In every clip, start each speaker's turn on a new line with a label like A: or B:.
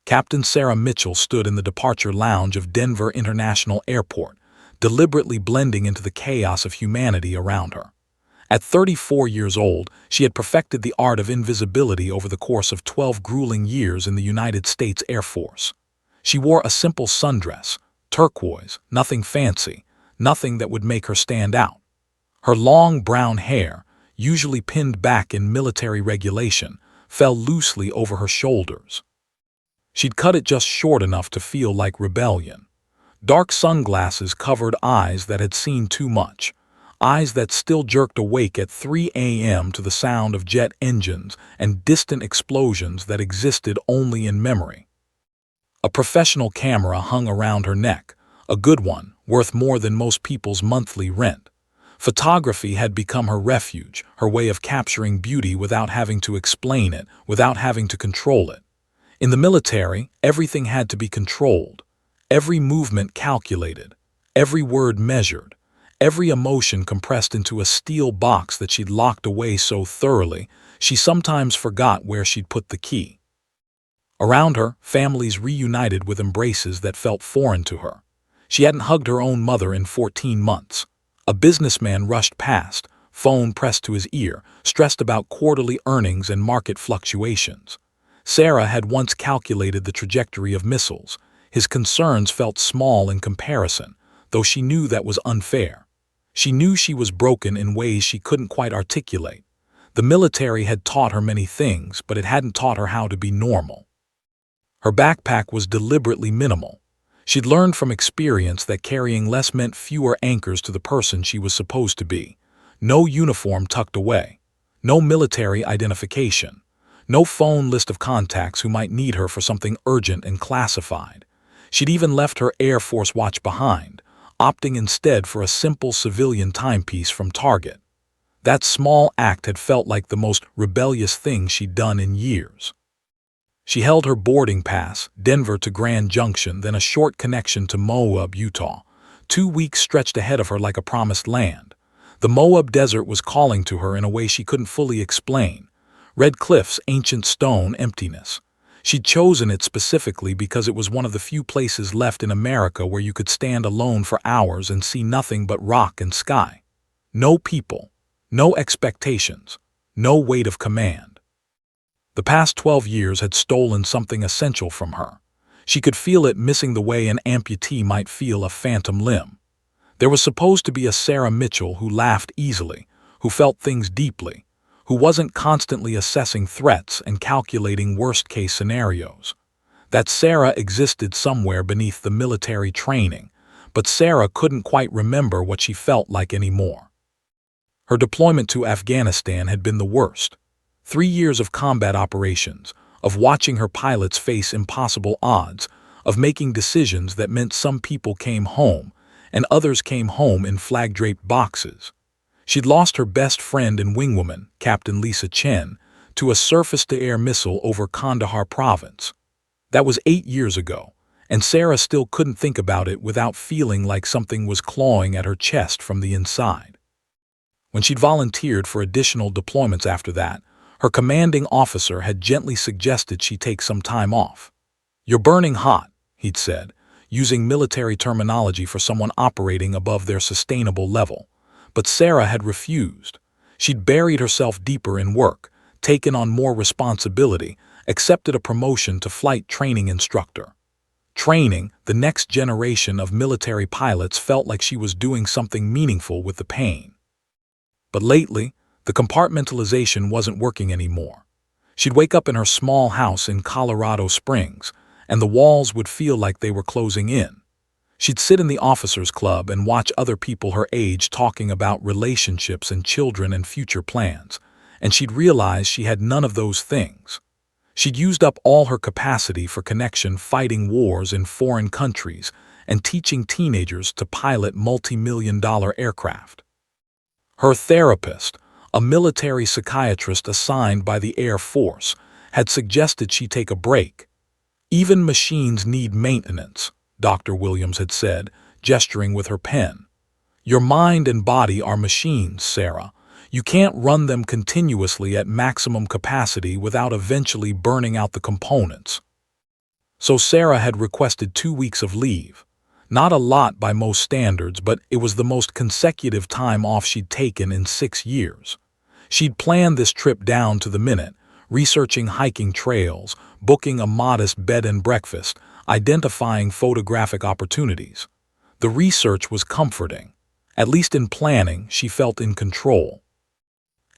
A: Captain Sarah Mitchell stood in the departure lounge of Denver International Airport, deliberately blending into the chaos of humanity around her. At 34 years old, she had perfected the art of invisibility over the course of 12 grueling years in the United States Air Force. She wore a simple sundress, turquoise, nothing fancy, nothing that would make her stand out. Her long brown hair, usually pinned back in military regulation, fell loosely over her shoulders. She'd cut it just short enough to feel like rebellion. Dark sunglasses covered eyes that had seen too much, eyes that still jerked awake at 3 a.m. to the sound of jet engines and distant explosions that existed only in memory. A professional camera hung around her neck, a good one, worth more than most people's monthly rent. Photography had become her refuge, her way of capturing beauty without having to explain it, without having to control it. In the military, everything had to be controlled, every movement calculated, every word measured, every emotion compressed into a steel box that she'd locked away so thoroughly she sometimes forgot where she'd put the key. Around her, families reunited with embraces that felt foreign to her. She hadn't hugged her own mother in 14 months. A businessman rushed past, phone pressed to his ear, stressed about quarterly earnings and market fluctuations. Sarah had once calculated the trajectory of missiles. His concerns felt small in comparison, though she knew that was unfair. She knew she was broken in ways she couldn't quite articulate. The military had taught her many things, but it hadn't taught her how to be normal. Her backpack was deliberately minimal. She'd learned from experience that carrying less meant fewer anchors to the person she was supposed to be. No uniform tucked away. No military identification. No phone list of contacts who might need her for something urgent and classified. She'd even left her Air Force watch behind, opting instead for a simple civilian timepiece from Target. That small act had felt like the most rebellious thing she'd done in years. She held her boarding pass, Denver to Grand Junction, then a short connection to Moab, Utah. 2 weeks stretched ahead of her like a promised land. The Moab Desert was calling to her in a way she couldn't fully explain. Red cliffs, ancient stone, emptiness. She'd chosen it specifically because it was one of the few places left in America where you could stand alone for hours and see nothing but rock and sky. No people, no expectations, no weight of command. The past 12 years had stolen something essential from her. She could feel it missing the way an amputee might feel a phantom limb. There was supposed to be a Sarah Mitchell who laughed easily, who felt things deeply, who wasn't constantly assessing threats and calculating worst-case scenarios. That Sarah existed somewhere beneath the military training, but Sarah couldn't quite remember what she felt like anymore. Her deployment to Afghanistan had been the worst. 3 years of combat operations, of watching her pilots face impossible odds, of making decisions that meant some people came home and others came home in flag-draped boxes. She'd lost her best friend and wingwoman, Captain Lisa Chen, to a surface-to-air missile over Kandahar province. That was 8 years ago, and Sarah still couldn't think about it without feeling like something was clawing at her chest from the inside. When she'd volunteered for additional deployments after that, her commanding officer had gently suggested she take some time off. "You're burning hot," he'd said, using military terminology for someone operating above their sustainable level. But Sarah had refused. She'd buried herself deeper in work, taken on more responsibility, accepted a promotion to flight training instructor. Training the next generation of military pilots felt like she was doing something meaningful with the pain. But lately, the compartmentalization wasn't working anymore. She'd wake up in her small house in Colorado Springs, and the walls would feel like they were closing in. She'd sit in the officers' club and watch other people her age talking about relationships and children and future plans, and she'd realize she had none of those things. She'd used up all her capacity for connection fighting wars in foreign countries and teaching teenagers to pilot multi-million-dollar aircraft. Her therapist, a military psychiatrist assigned by the Air Force, had suggested she take a break. "Even machines need maintenance," Dr. Williams had said, gesturing with her pen. "Your mind and body are machines, Sarah. You can't run them continuously at maximum capacity without eventually burning out the components." So Sarah had requested 2 weeks of leave. Not a lot by most standards, but it was the most consecutive time off she'd taken in 6 years. She'd planned this trip down to the minute, researching hiking trails, booking a modest bed and breakfast, identifying photographic opportunities. The research was comforting. At least in planning, she felt in control.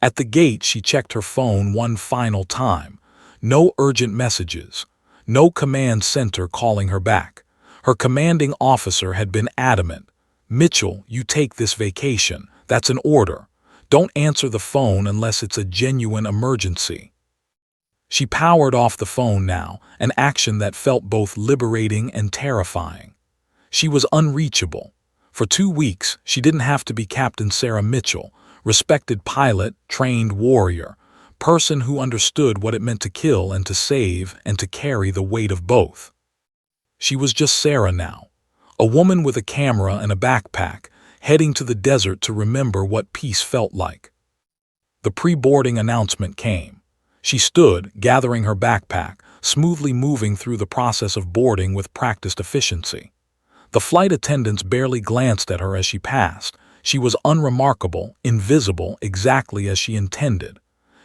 A: At the gate, she checked her phone one final time. No urgent messages. No command center calling her back. Her commanding officer had been adamant. "Mitchell, you take this vacation. That's an order. Don't answer the phone unless it's a genuine emergency." She powered off the phone now, an action that felt both liberating and terrifying. She was unreachable. For 2 weeks, she didn't have to be Captain Sarah Mitchell, respected pilot, trained warrior, person who understood what it meant to kill and to save and to carry the weight of both. She was just Sarah now, a woman with a camera and a backpack, heading to the desert to remember what peace felt like. The pre-boarding announcement came. She stood, gathering her backpack, smoothly moving through the process of boarding with practiced efficiency. The flight attendants barely glanced at her as she passed. She was unremarkable, invisible, exactly as she intended.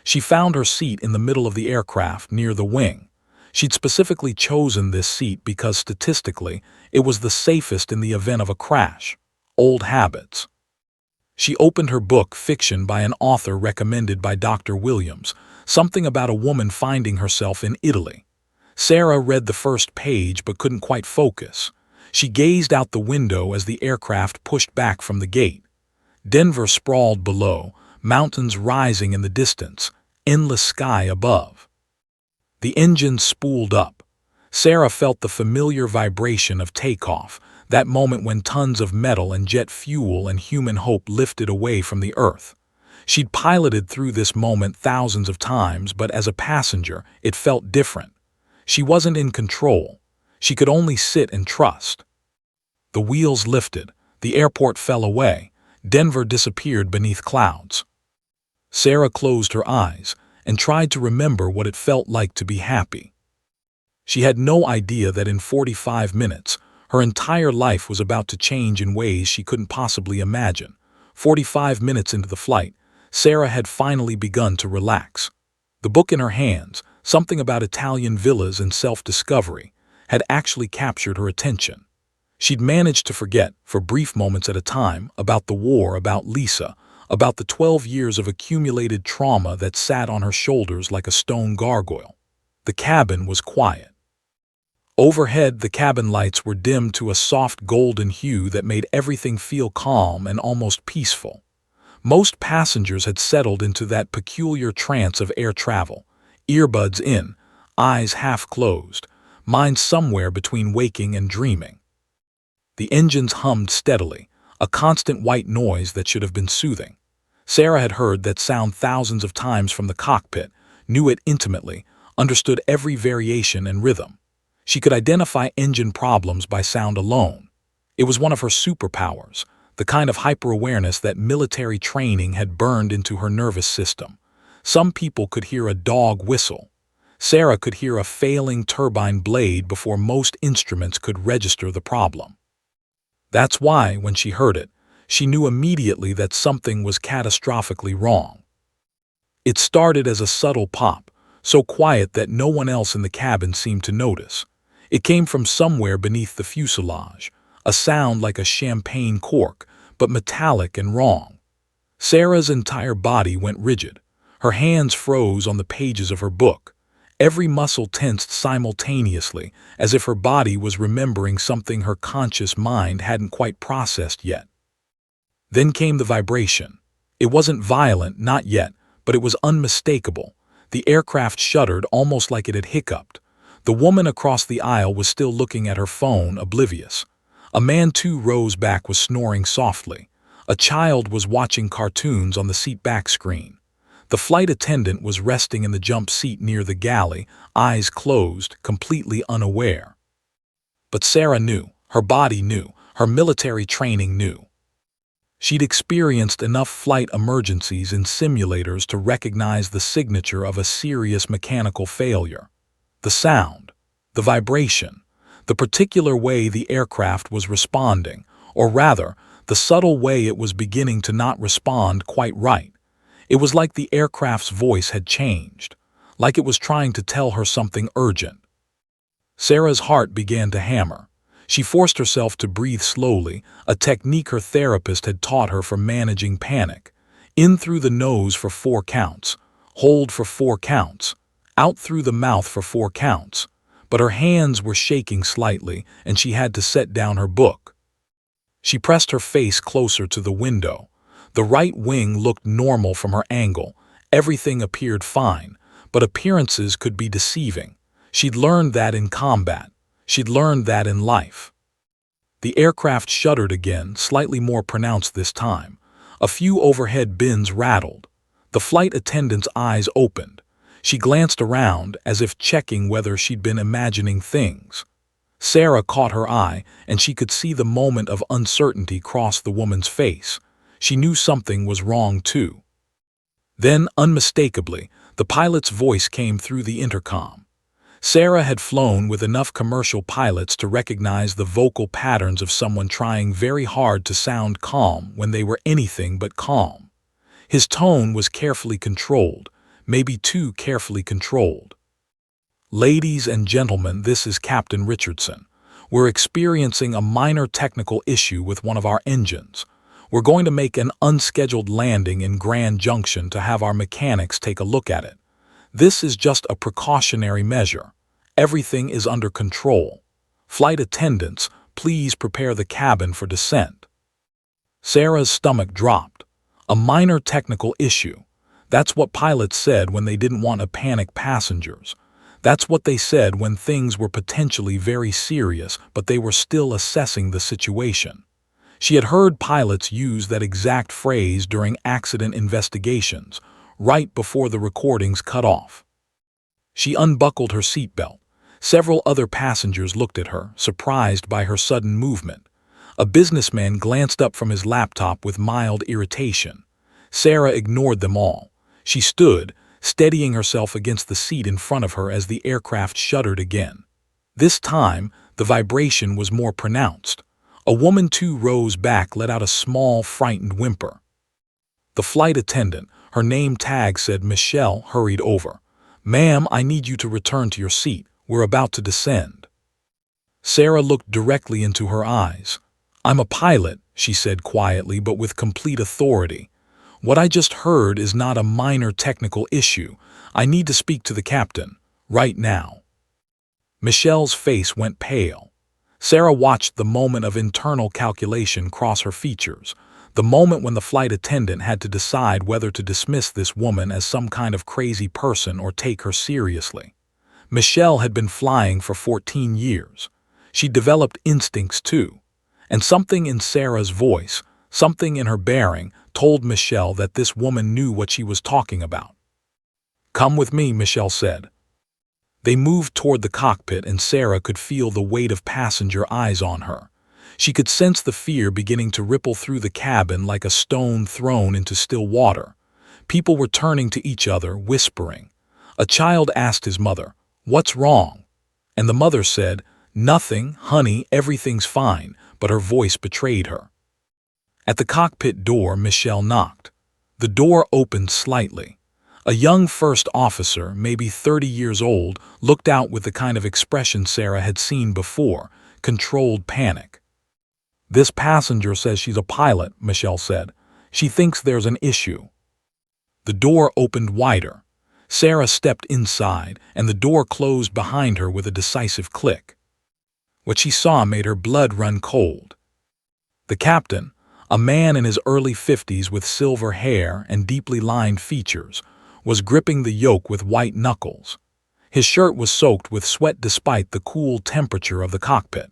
A: She found her seat in the middle of the aircraft, near the wing. She'd specifically chosen this seat because statistically, it was the safest in the event of a crash. Old habits. She opened her book, Fiction by an author recommended by Dr. Williams, something about a woman finding herself in Italy. Sarah read the first page but couldn't quite focus. She gazed out the window as the aircraft pushed back from the gate. Denver sprawled below, mountains rising in the distance, endless sky above. The engine spooled up. Sarah felt the familiar vibration of takeoff, that moment when tons of metal and jet fuel and human hope lifted away from the earth. She'd piloted through this moment thousands of times, but as a passenger, it felt different. She wasn't in control. She could only sit and trust. The wheels lifted. The airport fell away. Denver disappeared beneath clouds. Sarah closed her eyes and tried to remember what it felt like to be happy. She had no idea that in 45 minutes, her entire life was about to change in ways she couldn't possibly imagine. 45 minutes into the flight, Sarah had finally begun to relax. The book in her hands, something about Italian villas and self-discovery, had actually captured her attention. She'd managed to forget, for brief moments at a time, about the war, about Lisa, about the 12 years of accumulated trauma that sat on her shoulders like a stone gargoyle. The cabin was quiet. Overhead, the cabin lights were dimmed to a soft golden hue that made everything feel calm and almost peaceful. Most passengers had settled into that peculiar trance of air travel, earbuds in, eyes half closed, minds somewhere between waking and dreaming. The engines hummed steadily, a constant white noise that should have been soothing. Sarah had heard that sound thousands of times from the cockpit, knew it intimately, understood every variation and rhythm. She could identify engine problems by sound alone. It was one of her superpowers, the kind of hyper-awareness that military training had burned into her nervous system. Some people could hear a dog whistle. Sarah could hear a failing turbine blade before most instruments could register the problem. That's why, when she heard it, she knew immediately that something was catastrophically wrong. It started as a subtle pop, so quiet that no one else in the cabin seemed to notice. It came from somewhere beneath the fuselage, a sound like a champagne cork, but metallic and wrong. Sarah's entire body went rigid. Her hands froze on the pages of her book. Every muscle tensed simultaneously, as if her body was remembering something her conscious mind hadn't quite processed yet. Then came the vibration. It wasn't violent, not yet, but it was unmistakable. The aircraft shuddered almost like it had hiccuped. The woman across the aisle was still looking at her phone, oblivious. A man too rose back, was snoring softly. A child was watching cartoons on the seat back screen. The flight attendant was resting in the jump seat near the galley, eyes closed, completely unaware. But Sarah knew, her body knew, her military training knew. She'd experienced enough flight emergencies in simulators to recognize the signature of a serious mechanical failure. The sound. The vibration, the particular way the aircraft was responding, or rather, the subtle way it was beginning to not respond quite right. It was like the aircraft's voice had changed, like it was trying to tell her something urgent. Sarah's heart began to hammer. She forced herself to breathe slowly, a technique her therapist had taught her for managing panic. In through the nose for 4 counts, hold for 4 counts, out through the mouth for 4 counts. But her hands were shaking slightly, and she had to set down her book. She pressed her face closer to the window. The right wing looked normal from her angle. Everything appeared fine, but appearances could be deceiving. She'd learned that in combat. She'd learned that in life. The aircraft shuddered again, slightly more pronounced this time. A few overhead bins rattled. The flight attendant's eyes opened. She glanced around, as if checking whether she'd been imagining things. Sarah caught her eye, and she could see the moment of uncertainty cross the woman's face. She knew something was wrong, too. Then, unmistakably, the pilot's voice came through the intercom. Sarah had flown with enough commercial pilots to recognize the vocal patterns of someone trying very hard to sound calm when they were anything but calm. His tone was carefully controlled, maybe too carefully controlled. "Ladies and gentlemen, this is Captain Richardson. We're experiencing a minor technical issue with one of our engines. We're going to make an unscheduled landing in Grand Junction to have our mechanics take a look at it. This is just a precautionary measure. Everything is under control. Flight attendants, please prepare the cabin for descent." Sarah's stomach dropped. A minor technical issue. That's what pilots said when they didn't want to panic passengers. That's what they said when things were potentially very serious, but they were still assessing the situation. She had heard pilots use that exact phrase during accident investigations, right before the recordings cut off. She unbuckled her seatbelt. Several other passengers looked at her, surprised by her sudden movement. A businessman glanced up from his laptop with mild irritation. Sarah ignored them all. She stood, steadying herself against the seat in front of her as the aircraft shuddered again. This time, the vibration was more pronounced. A woman too rose back, let out a small, frightened whimper. The flight attendant, her name tag said Michelle, hurried over. "Ma'am, I need you to return to your seat. We're about to descend." Sarah looked directly into her eyes. "I'm a pilot," she said quietly but with complete authority. "What I just heard is not a minor technical issue. I need to speak to the captain, right now." Michelle's face went pale. Sarah watched the moment of internal calculation cross her features, the moment when the flight attendant had to decide whether to dismiss this woman as some kind of crazy person or take her seriously. Michelle had been flying for 14 years. She developed instincts too. And something in Sarah's voice, something in her bearing, told Michelle that this woman knew what she was talking about. "Come with me," Michelle said. They moved toward the cockpit, and Sarah could feel the weight of passenger eyes on her. She could sense the fear beginning to ripple through the cabin like a stone thrown into still water. People were turning to each other, whispering. A child asked his mother, "What's wrong?" And the mother said, "Nothing, honey, everything's fine," but her voice betrayed her. At the cockpit door, Michelle knocked. The door opened slightly. A young first officer, maybe 30 years old, looked out with the kind of expression Sarah had seen before, controlled panic. "This passenger says she's a pilot," Michelle said. "She thinks there's an issue." The door opened wider. Sarah stepped inside, and the door closed behind her with a decisive click. What she saw made her blood run cold. The captain, a man in his early 50s with silver hair and deeply lined features, was gripping the yoke with white knuckles. His shirt was soaked with sweat despite the cool temperature of the cockpit.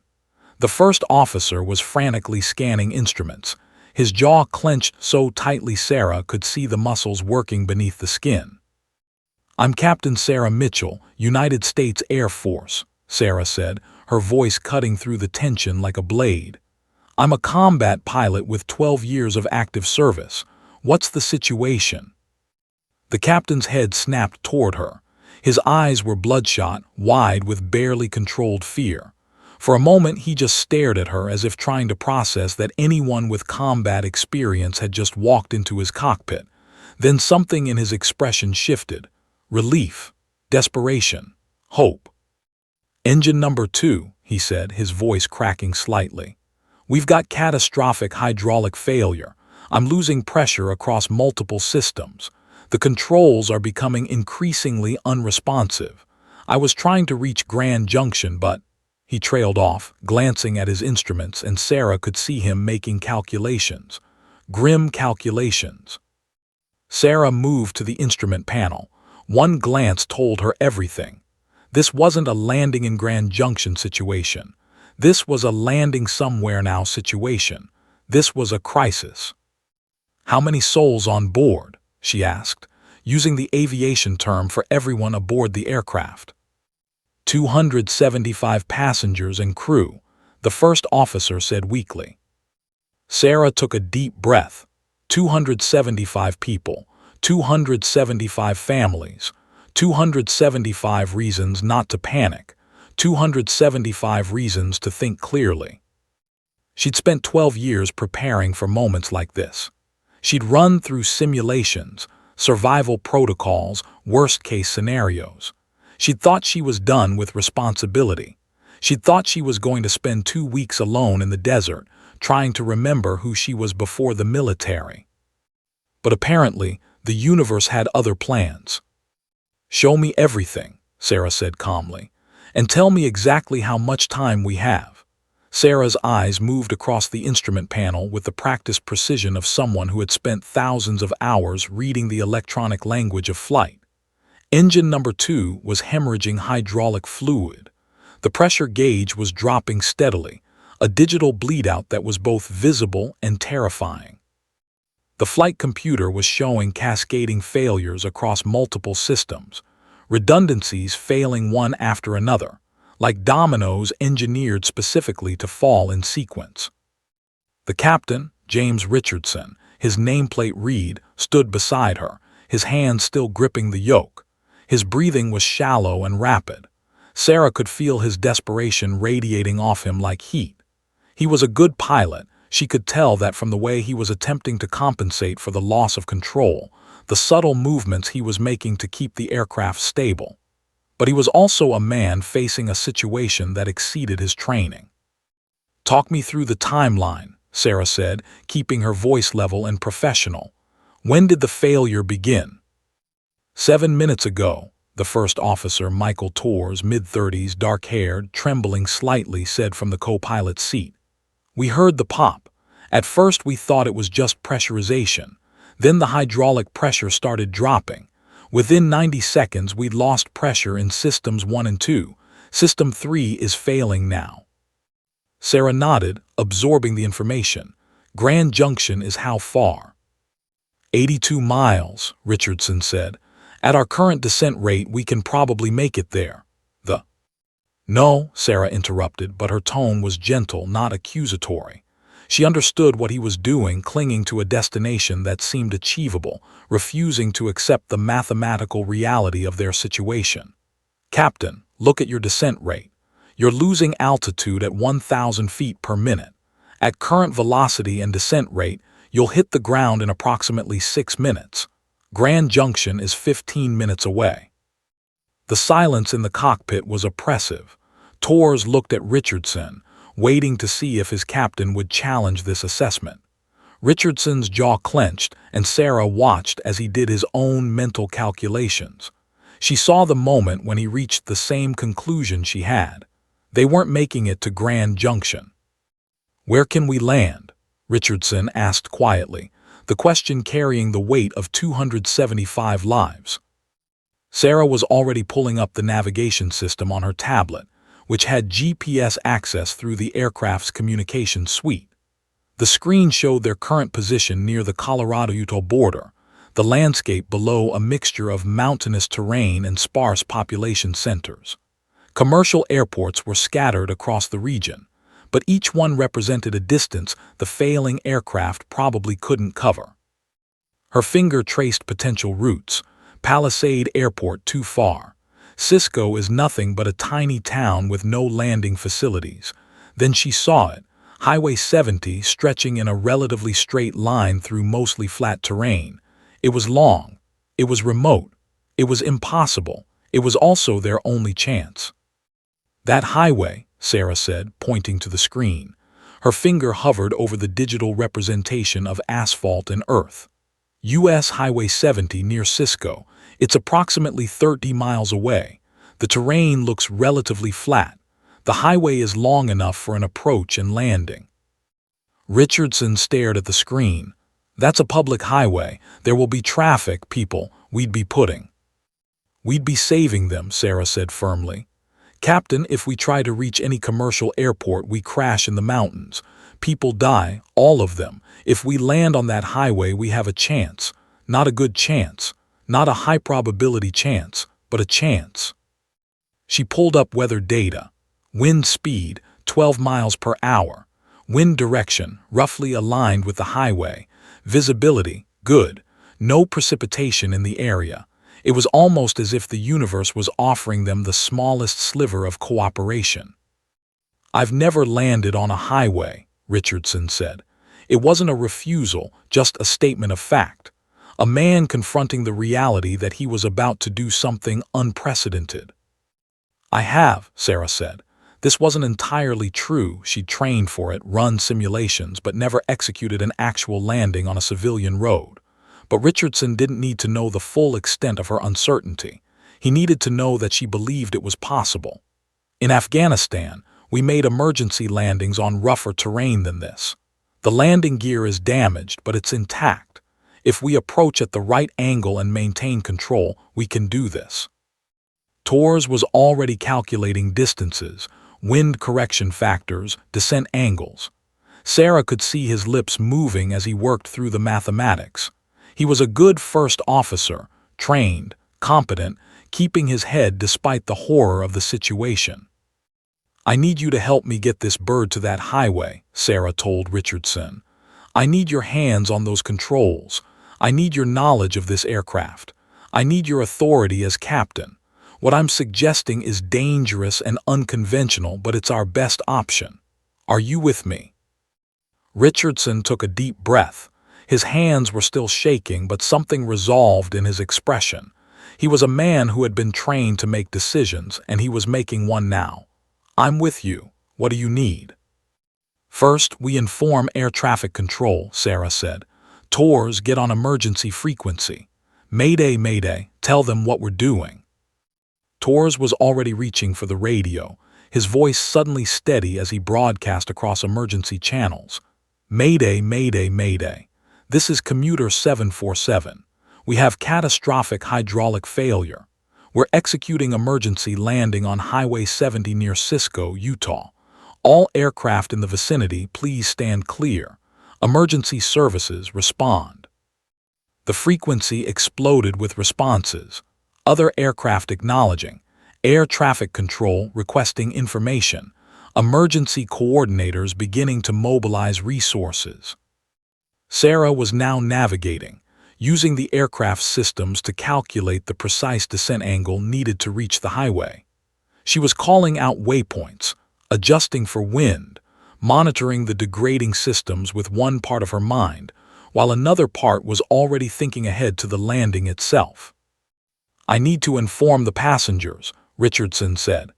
A: The first officer was frantically scanning instruments. His jaw clenched so tightly Sarah could see the muscles working beneath the skin. "I'm Captain Sarah Mitchell, United States Air Force," Sarah said, her voice cutting through the tension like a blade. "I'm a combat pilot with 12 years of active service. What's the situation?" The captain's head snapped toward her. His eyes were bloodshot, wide with barely controlled fear. For a moment he just stared at her as if trying to process that anyone with combat experience had just walked into his cockpit. Then something in his expression shifted. Relief, desperation, hope. "Engine number 2, he said, his voice cracking slightly. "We've got catastrophic hydraulic failure. I'm losing pressure across multiple systems. The controls are becoming increasingly unresponsive. I was trying to reach Grand Junction, but—" He trailed off, glancing at his instruments, and Sarah could see him making calculations. Grim calculations. Sarah moved to the instrument panel. One glance told her everything. This wasn't a landing in Grand Junction situation. This was a landing somewhere now situation. This was a crisis. "How many souls on board?" she asked, using the aviation term for everyone aboard the aircraft. 275 passengers and crew, the first officer said weakly. Sarah took a deep breath. 275 people, 275 families, 275 reasons not to panic, 275 reasons to think clearly. She'd spent 12 years preparing for moments like this. She'd run through simulations, survival protocols, worst-case scenarios. She'd thought she was done with responsibility. She'd thought she was going to spend 2 weeks alone in the desert, trying to remember who she was before the military. But apparently, the universe had other plans. "Show me everything," Sarah said calmly, "and tell me exactly how much time we have." Sarah's eyes moved across the instrument panel with the practiced precision of someone who had spent thousands of hours reading the electronic language of flight. Engine number 2 was hemorrhaging hydraulic fluid. The pressure gauge was dropping steadily, a digital bleed-out that was both visible and terrifying. The flight computer was showing cascading failures across multiple systems, redundancies failing one after another, like dominoes engineered specifically to fall in sequence. The captain, James Richardson, his nameplate read, stood beside her, his hands still gripping the yoke. His breathing was shallow and rapid. Sarah could feel his desperation radiating off him like heat. He was a good pilot. She could tell that from the way he was attempting to compensate for the loss of control, the subtle movements he was making to keep the aircraft stable. But he was also a man facing a situation that exceeded his training. "Talk me through the timeline," Sarah said, keeping her voice level and professional. "When did the failure begin?" 7 minutes ago, the first officer, Michael Torres, mid-30s, dark-haired, trembling slightly, said from the co-pilot's seat. "We heard the pop. At first we thought it was just pressurization. Then the hydraulic pressure started dropping. Within 90 seconds we'd lost pressure in Systems 1 and 2. System 3 is failing now." Sarah nodded, absorbing the information. "Grand Junction is how far?" 82 miles, Richardson said. "At our current descent rate we can probably make it there." "No," Sarah interrupted, but her tone was gentle, not accusatory. She understood what he was doing, clinging to a destination that seemed achievable, refusing to accept the mathematical reality of their situation. "Captain, look at your descent rate. You're losing altitude at 1,000 feet per minute. At current velocity and descent rate, you'll hit the ground in approximately 6 minutes. Grand Junction is 15 minutes away." The silence in the cockpit was oppressive. Torres looked at Richardson, waiting to see if his captain would challenge this assessment. Richardson's jaw clenched, and Sarah watched as he did his own mental calculations. She saw the moment when he reached the same conclusion she had. They weren't making it to Grand Junction. "Where can we land?" Richardson asked quietly, the question carrying the weight of 275 lives. Sarah was already pulling up the navigation system on her tablet, which had GPS access through the aircraft's communication suite. The screen showed their current position near the Colorado-Utah border, the landscape below a mixture of mountainous terrain and sparse population centers. Commercial airports were scattered across the region, but each one represented a distance the failing aircraft probably couldn't cover. Her finger traced potential routes. Palisade Airport too far. Cisco is nothing but a tiny town with no landing facilities. Then she saw it, Highway 70 stretching in a relatively straight line through mostly flat terrain. It was long. It was remote. It was impossible. It was also their only chance. "That highway," Sarah said, pointing to the screen. Her finger hovered over the digital representation of asphalt and earth. U.S. Highway 70 near Cisco. It's approximately 30 miles away. The terrain looks relatively flat. The highway is long enough for an approach and landing. Richardson stared at the screen. "That's a public highway. There will be traffic, people. We'd be saving them," Sarah said firmly. "Captain, if we try to reach any commercial airport, we crash in the mountains. People die, all of them. If we land on that highway, we have a chance. Not a good chance. Not a high probability chance, but a chance." She pulled up weather data. Wind speed, 12 miles per hour. Wind direction, roughly aligned with the highway. Visibility, good. No precipitation in the area. It was almost as if the universe was offering them the smallest sliver of cooperation. "I've never landed on a highway," Richardson said. It wasn't a refusal, just a statement of fact. A man confronting the reality that he was about to do something unprecedented. "I have," Sarah said. This wasn't entirely true. She'd trained for it, run simulations, but never executed an actual landing on a civilian road. But Richardson didn't need to know the full extent of her uncertainty. He needed to know that she believed it was possible. "In Afghanistan, we made emergency landings on rougher terrain than this. The landing gear is damaged, but it's intact. If we approach at the right angle and maintain control, we can do this." Torres was already calculating distances, wind correction factors, descent angles. Sarah could see his lips moving as he worked through the mathematics. He was a good first officer, trained, competent, keeping his head despite the horror of the situation. "I need you to help me get this bird to that highway," Sarah told Richardson. "I need your hands on those controls. I need your knowledge of this aircraft. I need your authority as captain. What I'm suggesting is dangerous and unconventional, but it's our best option. Are you with me?" Richardson took a deep breath. His hands were still shaking, but something resolved in his expression. He was a man who had been trained to make decisions, and he was making one now. "I'm with you. What do you need?" "First, we inform air traffic control," Sarah said. "Torres, get on emergency frequency. Mayday, mayday, tell them what we're doing." Torres was already reaching for the radio, his voice suddenly steady as he broadcast across emergency channels. "Mayday, mayday, mayday. This is commuter 747. We have catastrophic hydraulic failure. We're executing emergency landing on Highway 70 near Cisco, Utah. All aircraft in the vicinity, please stand clear. Emergency services, respond." The frequency exploded with responses. Other aircraft acknowledging, air traffic control requesting information, emergency coordinators beginning to mobilize resources. Sarah was now navigating, using the aircraft systems to calculate the precise descent angle needed to reach the highway. She was calling out waypoints, adjusting for wind, monitoring the degrading systems with one part of her mind, while another part was already thinking ahead to the landing itself. "I need to inform the passengers," Richardson said.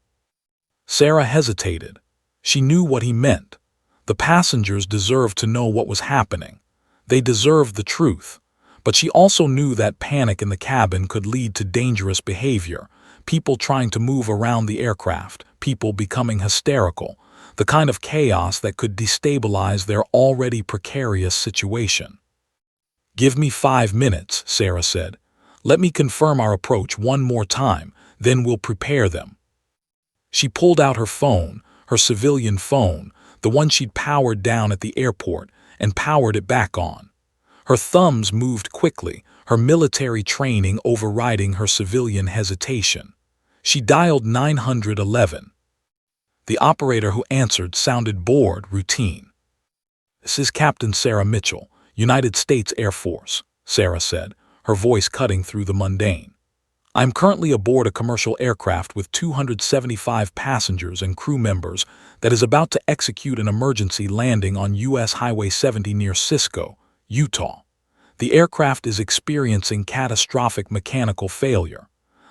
A: Sarah hesitated. She knew what he meant. The passengers deserved to know what was happening. They deserved the truth. But she also knew that panic in the cabin could lead to dangerous behavior, people trying to move around the aircraft, people becoming hysterical, the kind of chaos that could destabilize their already precarious situation. "Give me 5 minutes," Sarah said. "Let me confirm our approach one more time, then we'll prepare them." She pulled out her phone, her civilian phone, the one she'd powered down at the airport, and powered it back on. Her thumbs moved quickly, her military training overriding her civilian hesitation. She dialed 911. The operator who answered sounded bored, routine. "This is Captain Sarah Mitchell, United States Air Force," Sarah said, her voice cutting through the mundane. I'm currently aboard a commercial aircraft with 275 passengers and crew members that is about to execute an emergency landing on U.S. Highway 70 near Cisco, Utah. The aircraft is experiencing catastrophic mechanical failure.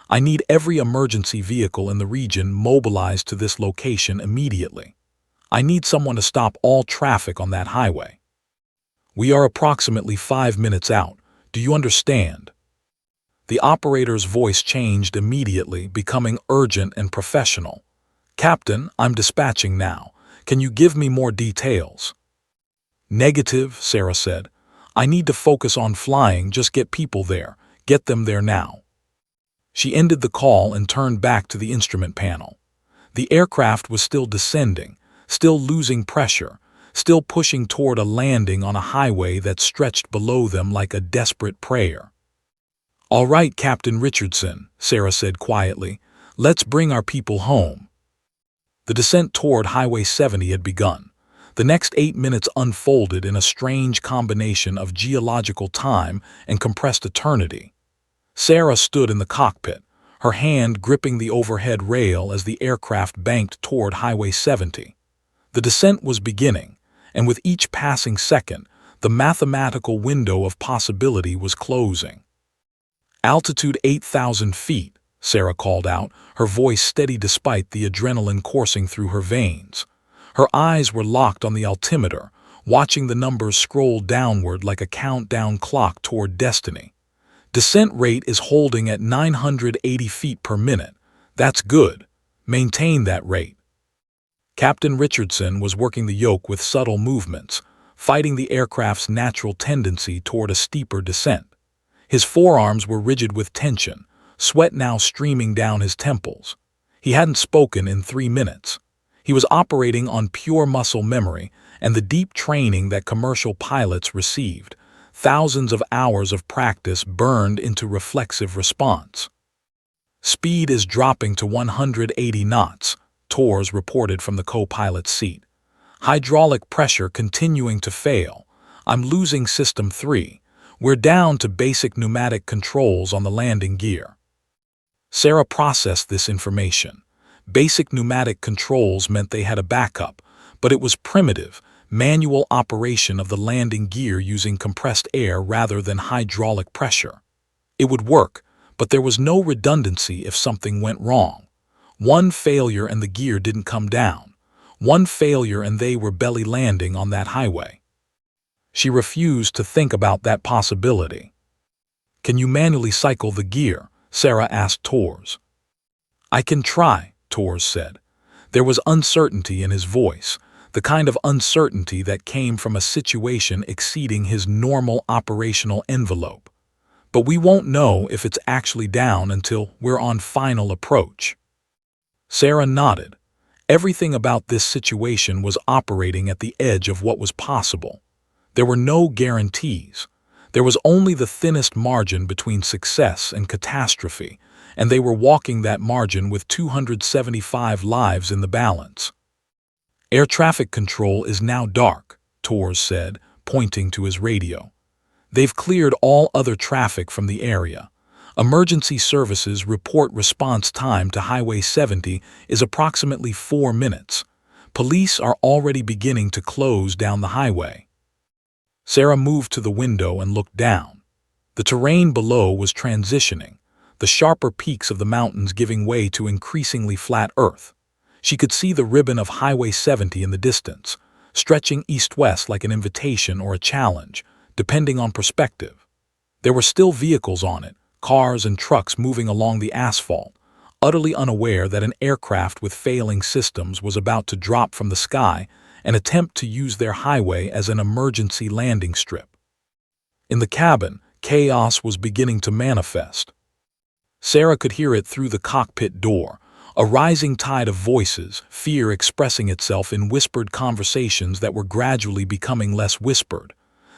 A: I need every emergency vehicle in the region mobilized to this location immediately. I need someone to stop all traffic on that highway. We are approximately 5 minutes out. Do you understand? The operator's voice changed immediately, becoming urgent and professional. Captain, I'm dispatching now. Can you give me more details? Negative, Sarah said. I need to focus on flying, just get people there. Get them there now. She ended the call and turned back to the instrument panel. The aircraft was still descending, still losing pressure, still pushing toward a landing on a highway that stretched below them like a desperate prayer. All right, Captain Richardson, Sarah said quietly. Let's bring our people home. The descent toward Highway 70 had begun. The next 8 minutes unfolded in a strange combination of geological time and compressed eternity. Sarah stood in the cockpit, her hand gripping the overhead rail as the aircraft banked toward Highway 70. The descent was beginning, and with each passing second, the mathematical window of possibility was closing. Altitude 8,000 feet, Sarah called out, her voice steady despite the adrenaline coursing through her veins. Her eyes were locked on the altimeter, watching the numbers scroll downward like a countdown clock toward destiny. Descent rate is holding at 980 feet per minute. That's good. Maintain that rate. Captain Richardson was working the yoke with subtle movements, fighting the aircraft's natural tendency toward a steeper descent. His forearms were rigid with tension, sweat now streaming down his temples. He hadn't spoken in 3 minutes. He was operating on pure muscle memory and the deep training that commercial pilots received. Thousands of hours of practice burned into reflexive response. Speed is dropping to 180 knots, Torres reported from the co-pilot's seat. Hydraulic pressure continuing to fail. I'm losing System 3. We're down to basic pneumatic controls on the landing gear. Sarah processed this information. Basic pneumatic controls meant they had a backup, but it was primitive, manual operation of the landing gear using compressed air rather than hydraulic pressure. It would work, but there was no redundancy if something went wrong. One failure and the gear didn't come down. One failure and they were belly landing on that highway. She refused to think about that possibility. Can you manually cycle the gear? Sarah asked Torres. I can try, Torres said. There was uncertainty in his voice, the kind of uncertainty that came from a situation exceeding his normal operational envelope. But we won't know if it's actually down until we're on final approach. Sarah nodded. Everything about this situation was operating at the edge of what was possible. There were no guarantees. There was only the thinnest margin between success and catastrophe, and they were walking that margin with 275 lives in the balance. Air traffic control is now dark, Torres said, pointing to his radio. They've cleared all other traffic from the area. Emergency services report response time to Highway 70 is approximately 4 minutes. Police are already beginning to close down the highway. Sarah moved to the window and looked down. The terrain below was transitioning, the sharper peaks of the mountains giving way to increasingly flat earth. She could see the ribbon of Highway 70 in the distance, stretching east-west like an invitation or a challenge, depending on perspective. There were still vehicles on it, cars and trucks moving along the asphalt, utterly unaware that an aircraft with failing systems was about to drop from the sky and attempt to use their highway as an emergency landing strip. In the cabin, chaos was beginning to manifest. Sarah could hear it through the cockpit door, a rising tide of voices, fear expressing itself in whispered conversations that were gradually becoming less whispered.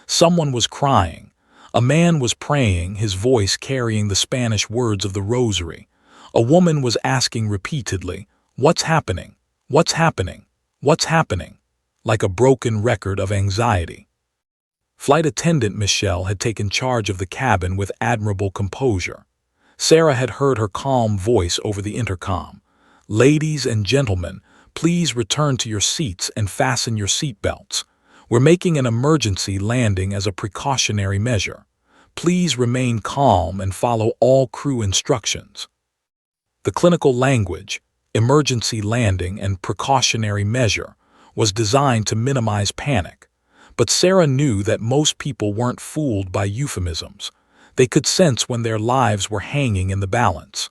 A: Someone was crying. A man was praying, his voice carrying the Spanish words of the rosary. A woman was asking repeatedly, "What's happening? What's happening? What's happening?" like a broken record of anxiety. Flight attendant Michelle had taken charge of the cabin with admirable composure. Sarah had heard her calm voice over the intercom. "Ladies and gentlemen, please return to your seats and fasten your seatbelts. We're making an emergency landing as a precautionary measure. Please remain calm and follow all crew instructions." The clinical language, emergency landing and precautionary measure, was designed to minimize panic. But Sarah knew that most people weren't fooled by euphemisms. They could sense when their lives were hanging in the balance.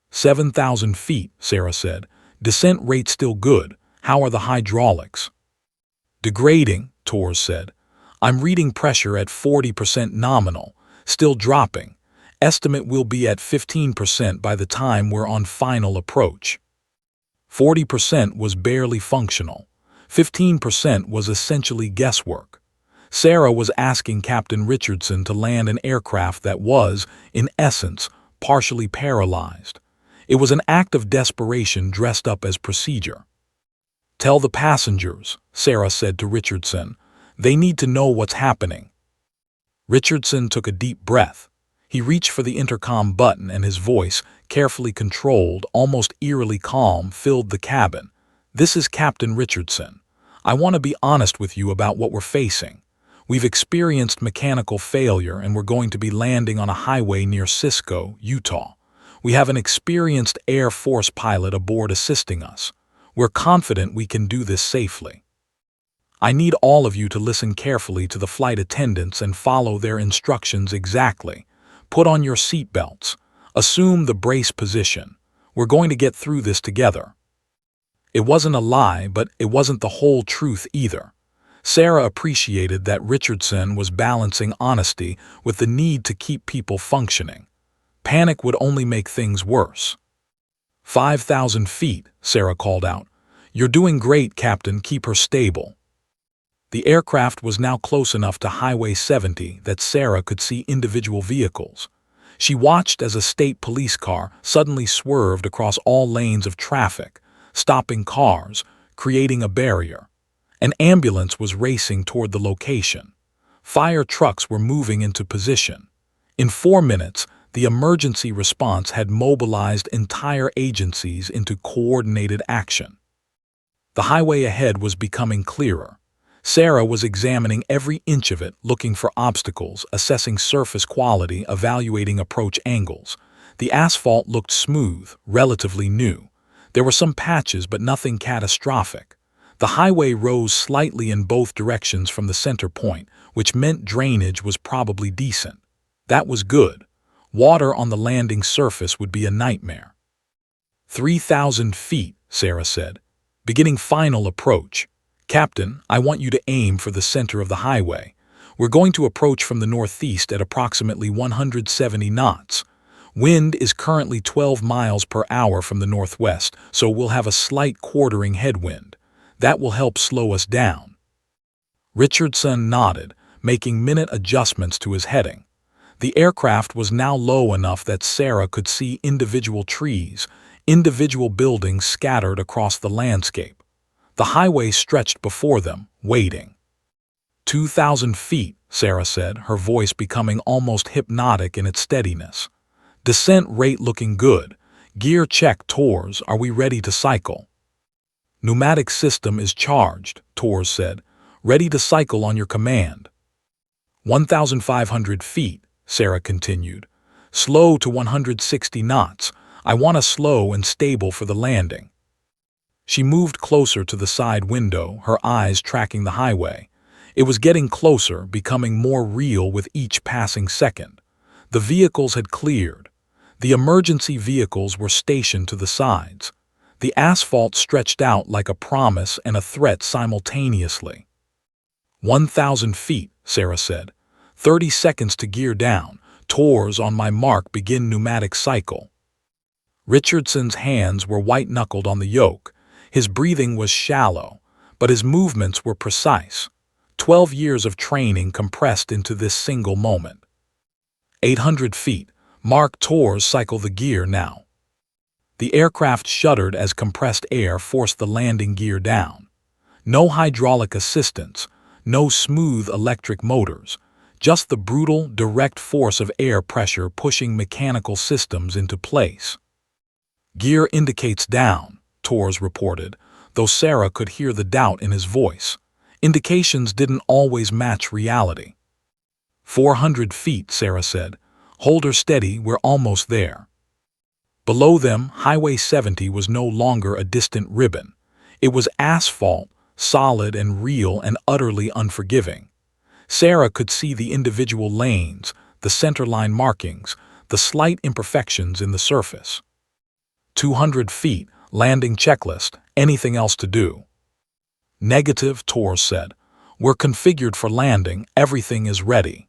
A: 7,000 feet, Sarah said. "Descent rate still good. How are the hydraulics?" "Degrading," Torres said. "I'm reading pressure at 40% nominal, still dropping. Estimate will be at 15% by the time we're on final approach." 40% was barely functional. 15% was essentially guesswork. Sarah was asking Captain Richardson to land an aircraft that was, in essence, partially paralyzed. It was an act of desperation dressed up as procedure. "Tell the passengers," Sarah said to Richardson. "They need to know what's happening." Richardson took a deep breath. He reached for the intercom button and his voice, carefully controlled, almost eerily calm, filled the cabin. "This is Captain Richardson. I want to be honest with you about what we're facing. We've experienced mechanical failure and we're going to be landing on a highway near Cisco, Utah. We have an experienced Air Force pilot aboard assisting us. We're confident we can do this safely. I need all of you to listen carefully to the flight attendants and follow their instructions exactly. Put on your seatbelts. Assume the brace position. We're going to get through this together." It wasn't a lie, but it wasn't the whole truth either. Sarah appreciated that Richardson was balancing honesty with the need to keep people functioning. Panic would only make things worse. 5,000 feet, Sarah called out. "You're doing great, Captain. Keep her stable." The aircraft was now close enough to Highway 70 that Sarah could see individual vehicles. She watched as a state police car suddenly swerved across all lanes of traffic, stopping cars, creating a barrier. An ambulance was racing toward the location. Fire trucks were moving into position. In 4 minutes, the emergency response had mobilized entire agencies into coordinated action. The highway ahead was becoming clearer. Sarah was examining every inch of it, looking for obstacles, assessing surface quality, evaluating approach angles. The asphalt looked smooth, relatively new. There were some patches, but nothing catastrophic. The highway rose slightly in both directions from the center point, which meant drainage was probably decent. That was good. Water on the landing surface would be a nightmare. 3,000 feet, Sarah said. "Beginning final approach. Captain, I want you to aim for the center of the highway. We're going to approach from the northeast at approximately 170 knots. Wind is currently 12 miles per hour from the northwest, so we'll have a slight quartering headwind. That will help slow us down." Richardson nodded, making minute adjustments to his heading. The aircraft was now low enough that Sarah could see individual trees, individual buildings scattered across the landscape. The highway stretched before them, waiting. 2,000 feet, Sarah said, her voice becoming almost hypnotic in its steadiness. "Descent rate looking good. Gear check, Torres. Are we ready to cycle?" "Pneumatic system is charged," Torres said. "Ready to cycle on your command." 1,500 feet, Sarah continued. "Slow to 160 knots. I want us slow and stable for the landing." She moved closer to the side window, her eyes tracking the highway. It was getting closer, becoming more real with each passing second. The vehicles had cleared. The emergency vehicles were stationed to the sides. The asphalt stretched out like a promise and a threat simultaneously. 1,000 feet, Sarah said. 30 seconds to gear down. Torres, on my mark, begin pneumatic cycle. Richardson's hands were white-knuckled on the yoke. His breathing was shallow, but his movements were precise. 12 years of training compressed into this single moment. 800 feet. Mark, Torres, cycle the gear now. The aircraft shuddered as compressed air forced the landing gear down. No hydraulic assistance, no smooth electric motors, just the brutal, direct force of air pressure pushing mechanical systems into place. "Gear indicates down," Torres reported, though Sarah could hear the doubt in his voice. Indications didn't always match reality. 400 feet, Sarah said. "Hold her steady, we're almost there." Below them, Highway 70 was no longer a distant ribbon. It was asphalt, solid and real and utterly unforgiving. Sarah could see the individual lanes, the centerline markings, the slight imperfections in the surface. 200 feet, landing checklist, anything else to do? "Negative," Torres said. "We're configured for landing, everything is ready."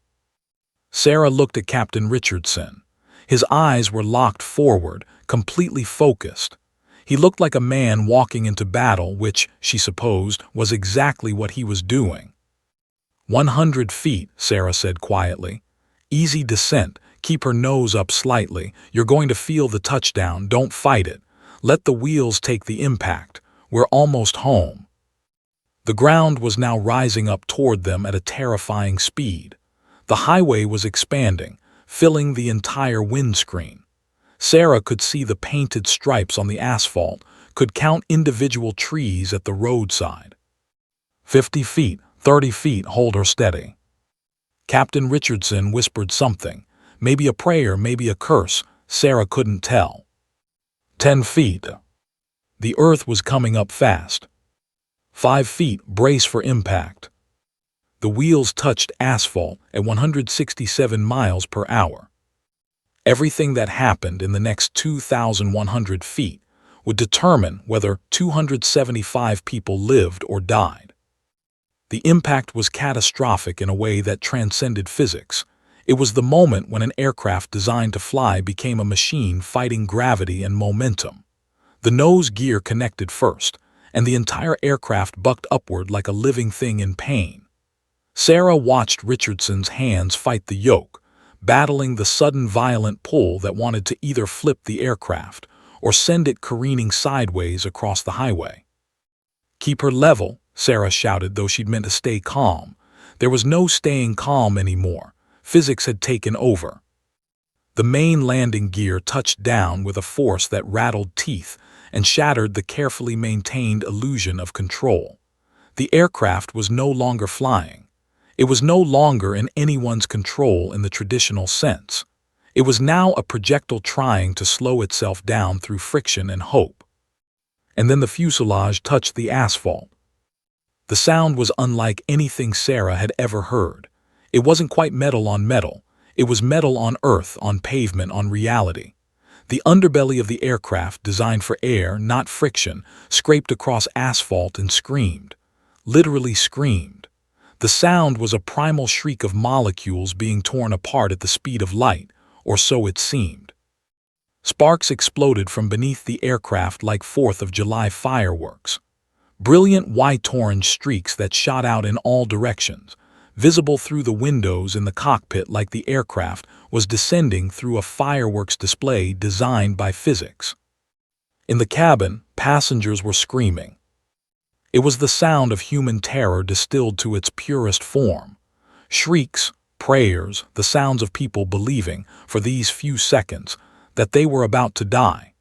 A: Sarah looked at Captain Richardson. His eyes were locked forward, completely focused. He looked like a man walking into battle, which, she supposed, was exactly what he was doing. 100 feet, Sarah said quietly. "Easy descent, keep her nose up slightly. You're going to feel the touchdown, don't fight it. Let the wheels take the impact. We're almost home." The ground was now rising up toward them at a terrifying speed. The highway was expanding, filling the entire windscreen. Sarah could see the painted stripes on the asphalt, could count individual trees at the roadside. 50 feet, 30 feet, hold her steady. Captain Richardson whispered something, maybe a prayer, maybe a curse, Sarah couldn't tell. 10 feet. The earth was coming up fast. 5 feet, brace for impact. The wheels touched asphalt at 167 miles per hour. Everything that happened in the next 2,100 feet would determine whether 275 people lived or died. The impact was catastrophic in a way that transcended physics. It was the moment when an aircraft designed to fly became a machine fighting gravity and momentum. The nose gear connected first, and the entire aircraft bucked upward like a living thing in pain. Sarah watched Richardson's hands fight the yoke, battling the sudden violent pull that wanted to either flip the aircraft or send it careening sideways across the highway. "Keep her level," Sarah shouted, though she'd meant to stay calm. There was no staying calm anymore. Physics had taken over. The main landing gear touched down with a force that rattled teeth and shattered the carefully maintained illusion of control. The aircraft was no longer flying. It was no longer in anyone's control in the traditional sense. It was now a projectile trying to slow itself down through friction and hope. And then the fuselage touched the asphalt. The sound was unlike anything Sarah had ever heard. It wasn't quite metal on metal. It was metal on earth, on pavement, on reality. The underbelly of the aircraft, designed for air, not friction, scraped across asphalt and screamed. Literally screamed. The sound was a primal shriek of molecules being torn apart at the speed of light, or so it seemed. Sparks exploded from beneath the aircraft like 4th of July fireworks. Brilliant white-orange streaks that shot out in all directions, visible through the windows in the cockpit like the aircraft was descending through a fireworks display designed by physics. In the cabin, passengers were screaming. It was the sound of human terror distilled to its purest form. Shrieks, prayers, the sounds of people believing, for these few seconds, that they were about to die.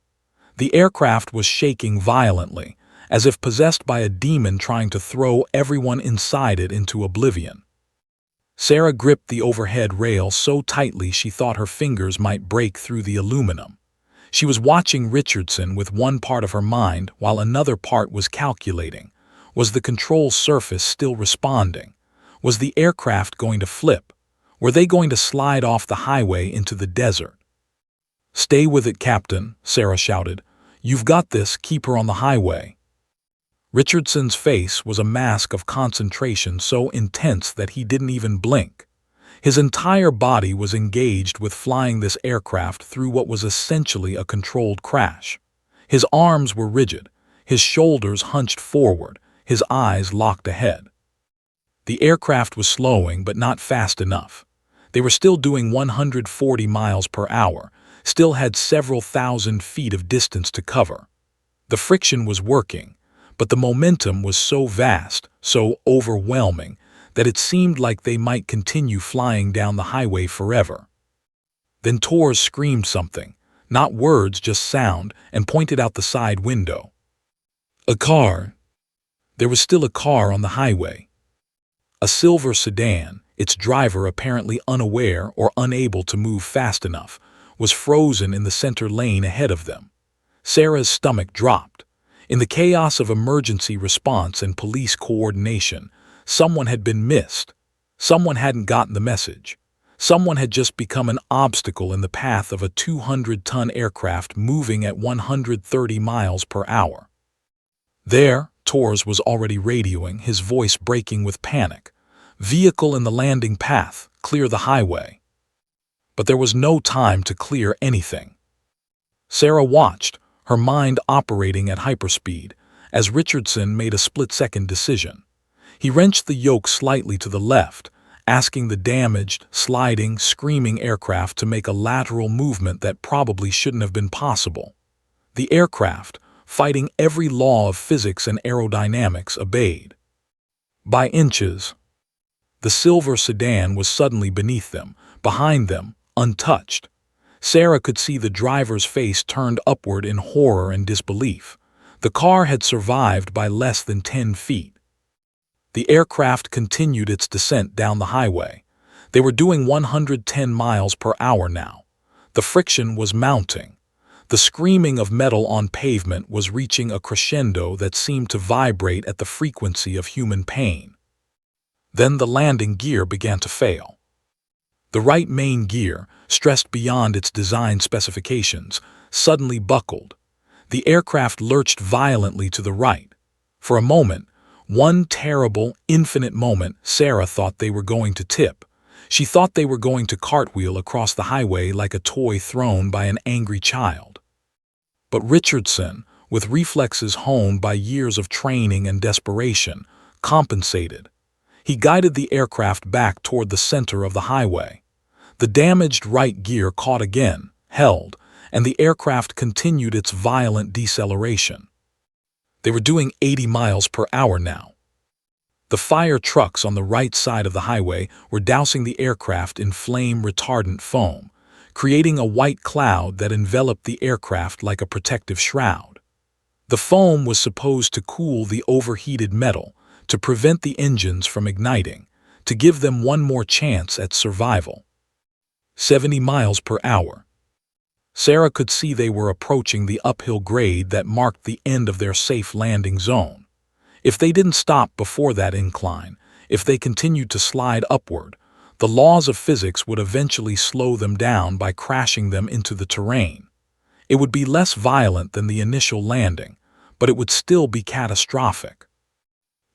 A: The aircraft was shaking violently, as if possessed by a demon trying to throw everyone inside it into oblivion. Sarah gripped the overhead rail so tightly she thought her fingers might break through the aluminum. She was watching Richardson with one part of her mind while another part was calculating. Was the control surface still responding? Was the aircraft going to flip? Were they going to slide off the highway into the desert? "Stay with it, Captain," Sarah shouted. "You've got this, keep her on the highway." Richardson's face was a mask of concentration so intense that he didn't even blink. His entire body was engaged with flying this aircraft through what was essentially a controlled crash. His arms were rigid, his shoulders hunched forward, his eyes locked ahead. The aircraft was slowing, but not fast enough. They were still doing 140 miles per hour, still had several thousand feet of distance to cover. The friction was working, but the momentum was so vast, so overwhelming, that it seemed like they might continue flying down the highway forever. Then Tors screamed something, not words, just sound, and pointed out the side window. A car. There was still a car on the highway. A silver sedan, its driver apparently unaware or unable to move fast enough, was frozen in the center lane ahead of them. Sarah's stomach dropped. In the chaos of emergency response and police coordination, someone had been missed. Someone hadn't gotten the message. Someone had just become an obstacle in the path of a 200-ton aircraft moving at 130 miles per hour. There, Tors was already radioing, his voice breaking with panic. Vehicle in the landing path, clear the highway. But there was no time to clear anything. Sarah watched, her mind operating at hyperspeed, as Richardson made a split-second decision. He wrenched the yoke slightly to the left, asking the damaged, sliding, screaming aircraft to make a lateral movement that probably shouldn't have been possible. The aircraft, fighting every law of physics and aerodynamics, obeyed. By inches, the silver sedan was suddenly beneath them, behind them, untouched. Sarah could see the driver's face turned upward in horror and disbelief. The car had survived by less than 10 feet. The aircraft continued its descent down the highway. They were doing 110 miles per hour now. The friction was mounting. The screaming of metal on pavement was reaching a crescendo that seemed to vibrate at the frequency of human pain. Then the landing gear began to fail. The right main gear, stressed beyond its design specifications, suddenly buckled. The aircraft lurched violently to the right. For a moment, one terrible, infinite moment, Sarah thought they were going to tip. She thought they were going to cartwheel across the highway like a toy thrown by an angry child. But Richardson, with reflexes honed by years of training and desperation, compensated. He guided the aircraft back toward the center of the highway. The damaged right gear caught again, held, and the aircraft continued its violent deceleration. They were doing 80 miles per hour now. The fire trucks on the right side of the highway were dousing the aircraft in flame-retardant foam, creating a white cloud that enveloped the aircraft like a protective shroud. The foam was supposed to cool the overheated metal, to prevent the engines from igniting, to give them one more chance at survival. 70 miles per hour. Sarah could see they were approaching the uphill grade that marked the end of their safe landing zone. If they didn't stop before that incline, if they continued to slide upward, the laws of physics would eventually slow them down by crashing them into the terrain. It would be less violent than the initial landing, but it would still be catastrophic.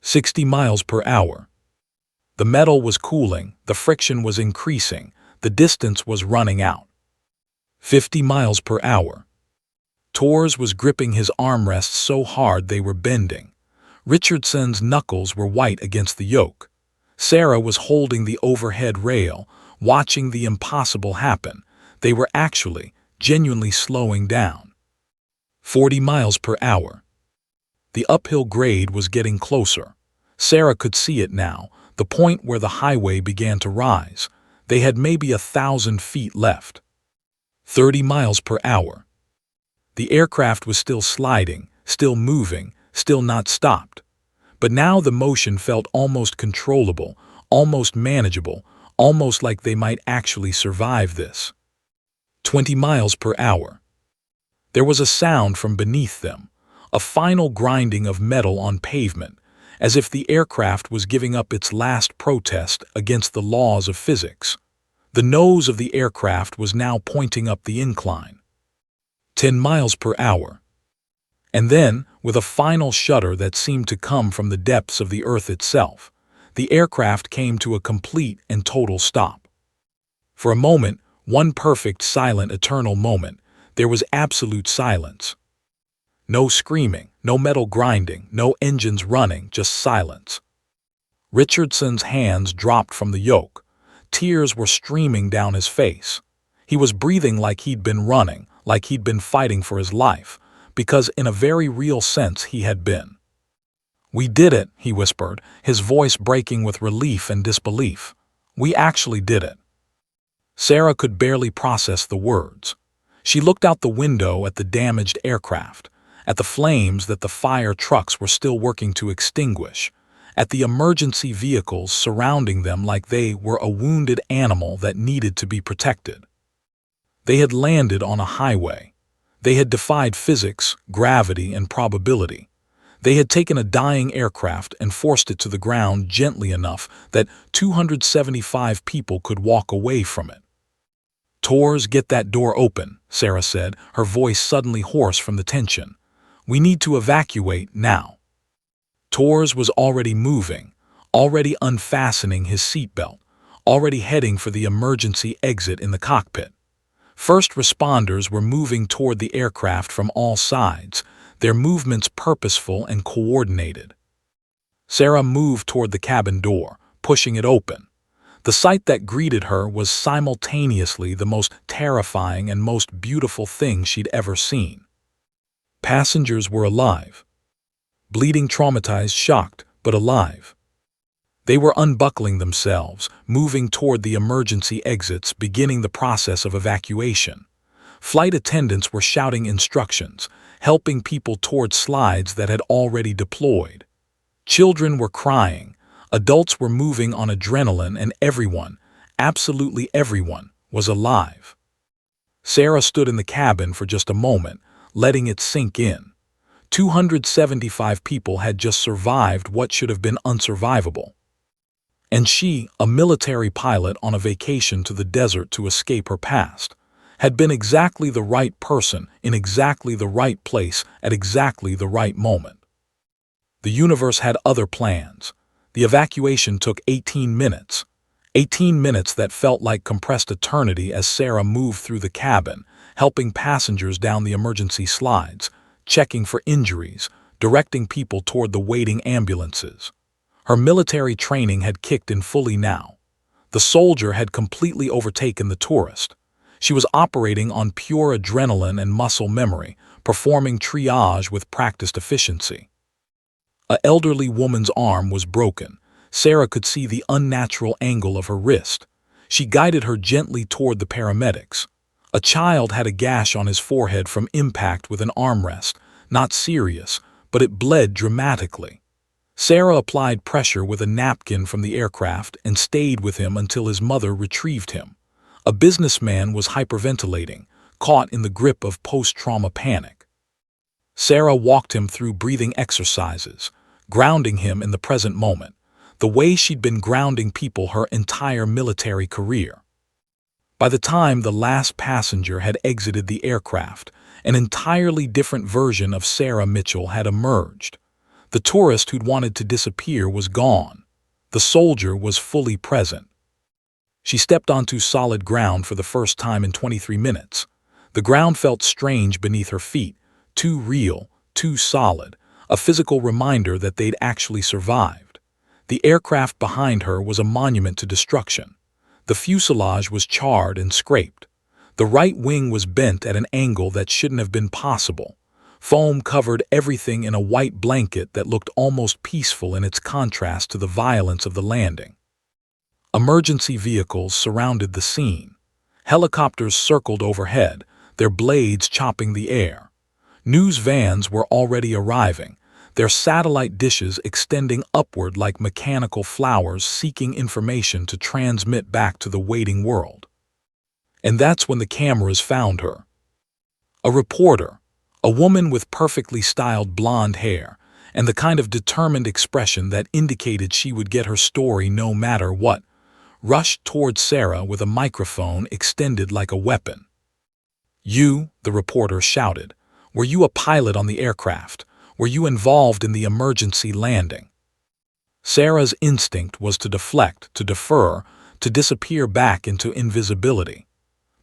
A: 60 miles per hour. The metal was cooling, the friction was increasing, the distance was running out. 50 miles per hour. Tors was gripping his armrests so hard they were bending. Richardson's knuckles were white against the yoke. Sarah was holding the overhead rail, watching the impossible happen. They were actually, genuinely slowing down. 40 miles per hour. The uphill grade was getting closer. Sarah could see it now, the point where the highway began to rise. They had maybe 1,000 feet left. 30 miles per hour. The aircraft was still sliding, still moving, still not stopped. But now the motion felt almost controllable, almost manageable, almost like they might actually survive this. 20 miles per hour. There was a sound from beneath them, a final grinding of metal on pavement, as if the aircraft was giving up its last protest against the laws of physics. The nose of the aircraft was now pointing up the incline. 10 miles per hour. And then, with a final shudder that seemed to come from the depths of the earth itself, the aircraft came to a complete and total stop. For a moment, one perfect, silent, eternal moment, there was absolute silence. No screaming, no metal grinding, no engines running, just silence. Richardson's hands dropped from the yoke. Tears were streaming down his face. He was breathing like he'd been running, like he'd been fighting for his life, because in a very real sense he had been. "We did it," he whispered, his voice breaking with relief and disbelief. "We actually did it." Sarah could barely process the words. She looked out the window at the damaged aircraft, at the flames that the fire trucks were still working to extinguish, at the emergency vehicles surrounding them like they were a wounded animal that needed to be protected. They had landed on a highway. They had defied physics, gravity, and probability. They had taken a dying aircraft and forced it to the ground gently enough that 275 people could walk away from it. "Tors, get that door open," Sarah said, her voice suddenly hoarse from the tension. "We need to evacuate now." Tors was already moving, already unfastening his seatbelt, already heading for the emergency exit in the cockpit. First responders were moving toward the aircraft from all sides, their movements purposeful and coordinated. Sarah moved toward the cabin door, pushing it open. The sight that greeted her was simultaneously the most terrifying and most beautiful thing she'd ever seen. Passengers were alive. Bleeding, traumatized, shocked, but alive. They were unbuckling themselves, moving toward the emergency exits, beginning the process of evacuation. Flight attendants were shouting instructions, helping people toward slides that had already deployed. Children were crying, adults were moving on adrenaline, and everyone, absolutely everyone, was alive. Sarah stood in the cabin for just a moment, letting it sink in. 275 people had just survived what should have been unsurvivable. And she, a military pilot on a vacation to the desert to escape her past, had been exactly the right person in exactly the right place at exactly the right moment. The universe had other plans. The evacuation took 18 minutes. 18 minutes that felt like compressed eternity as Sarah moved through the cabin, helping passengers down the emergency slides, checking for injuries, directing people toward the waiting ambulances. Her military training had kicked in fully now. The soldier had completely overtaken the tourist. She was operating on pure adrenaline and muscle memory, performing triage with practiced efficiency. An elderly woman's arm was broken. Sarah could see the unnatural angle of her wrist. She guided her gently toward the paramedics. A child had a gash on his forehead from impact with an armrest, not serious, but it bled dramatically. Sarah applied pressure with a napkin from the aircraft and stayed with him until his mother retrieved him. A businessman was hyperventilating, caught in the grip of post-trauma panic. Sarah walked him through breathing exercises, grounding him in the present moment, the way she'd been grounding people her entire military career. By the time the last passenger had exited the aircraft, an entirely different version of Sarah Mitchell had emerged. The tourist who'd wanted to disappear was gone. The soldier was fully present. She stepped onto solid ground for the first time in 23 minutes. The ground felt strange beneath her feet, too real, too solid, a physical reminder that they'd actually survived. The aircraft behind her was a monument to destruction. The fuselage was charred and scraped. The right wing was bent at an angle that shouldn't have been possible. Foam covered everything in a white blanket that looked almost peaceful in its contrast to the violence of the landing. Emergency vehicles surrounded the scene. Helicopters circled overhead, their blades chopping the air. News vans were already arriving, their satellite dishes extending upward like mechanical flowers seeking information to transmit back to the waiting world. And that's when the cameras found her. A reporter, a woman with perfectly styled blonde hair, and the kind of determined expression that indicated she would get her story no matter what, rushed toward Sarah with a microphone extended like a weapon. "You," the reporter shouted, "were you a pilot on the aircraft? Were you involved in the emergency landing?" Sarah's instinct was to deflect, to defer, to disappear back into invisibility.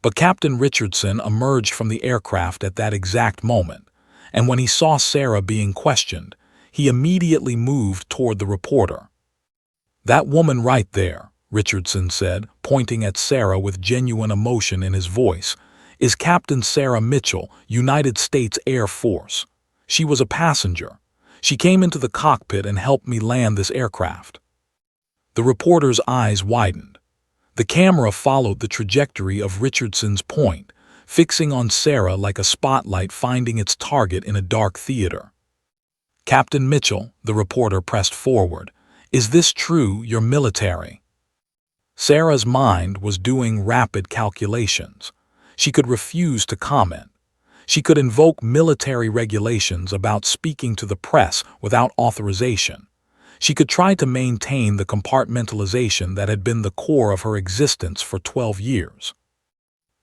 A: But Captain Richardson emerged from the aircraft at that exact moment, and when he saw Sarah being questioned, he immediately moved toward the reporter. "That woman right there," Richardson said, pointing at Sarah with genuine emotion in his voice, "is Captain Sarah Mitchell, United States Air Force. She was a passenger. She came into the cockpit and helped me land this aircraft." The reporter's eyes widened. The camera followed the trajectory of Richardson's point, fixing on Sarah like a spotlight finding its target in a dark theater. "Captain Mitchell," the reporter pressed forward, "is this true, you're military?" Sarah's mind was doing rapid calculations. She could refuse to comment. She could invoke military regulations about speaking to the press without authorization. She could try to maintain the compartmentalization that had been the core of her existence for 12 years.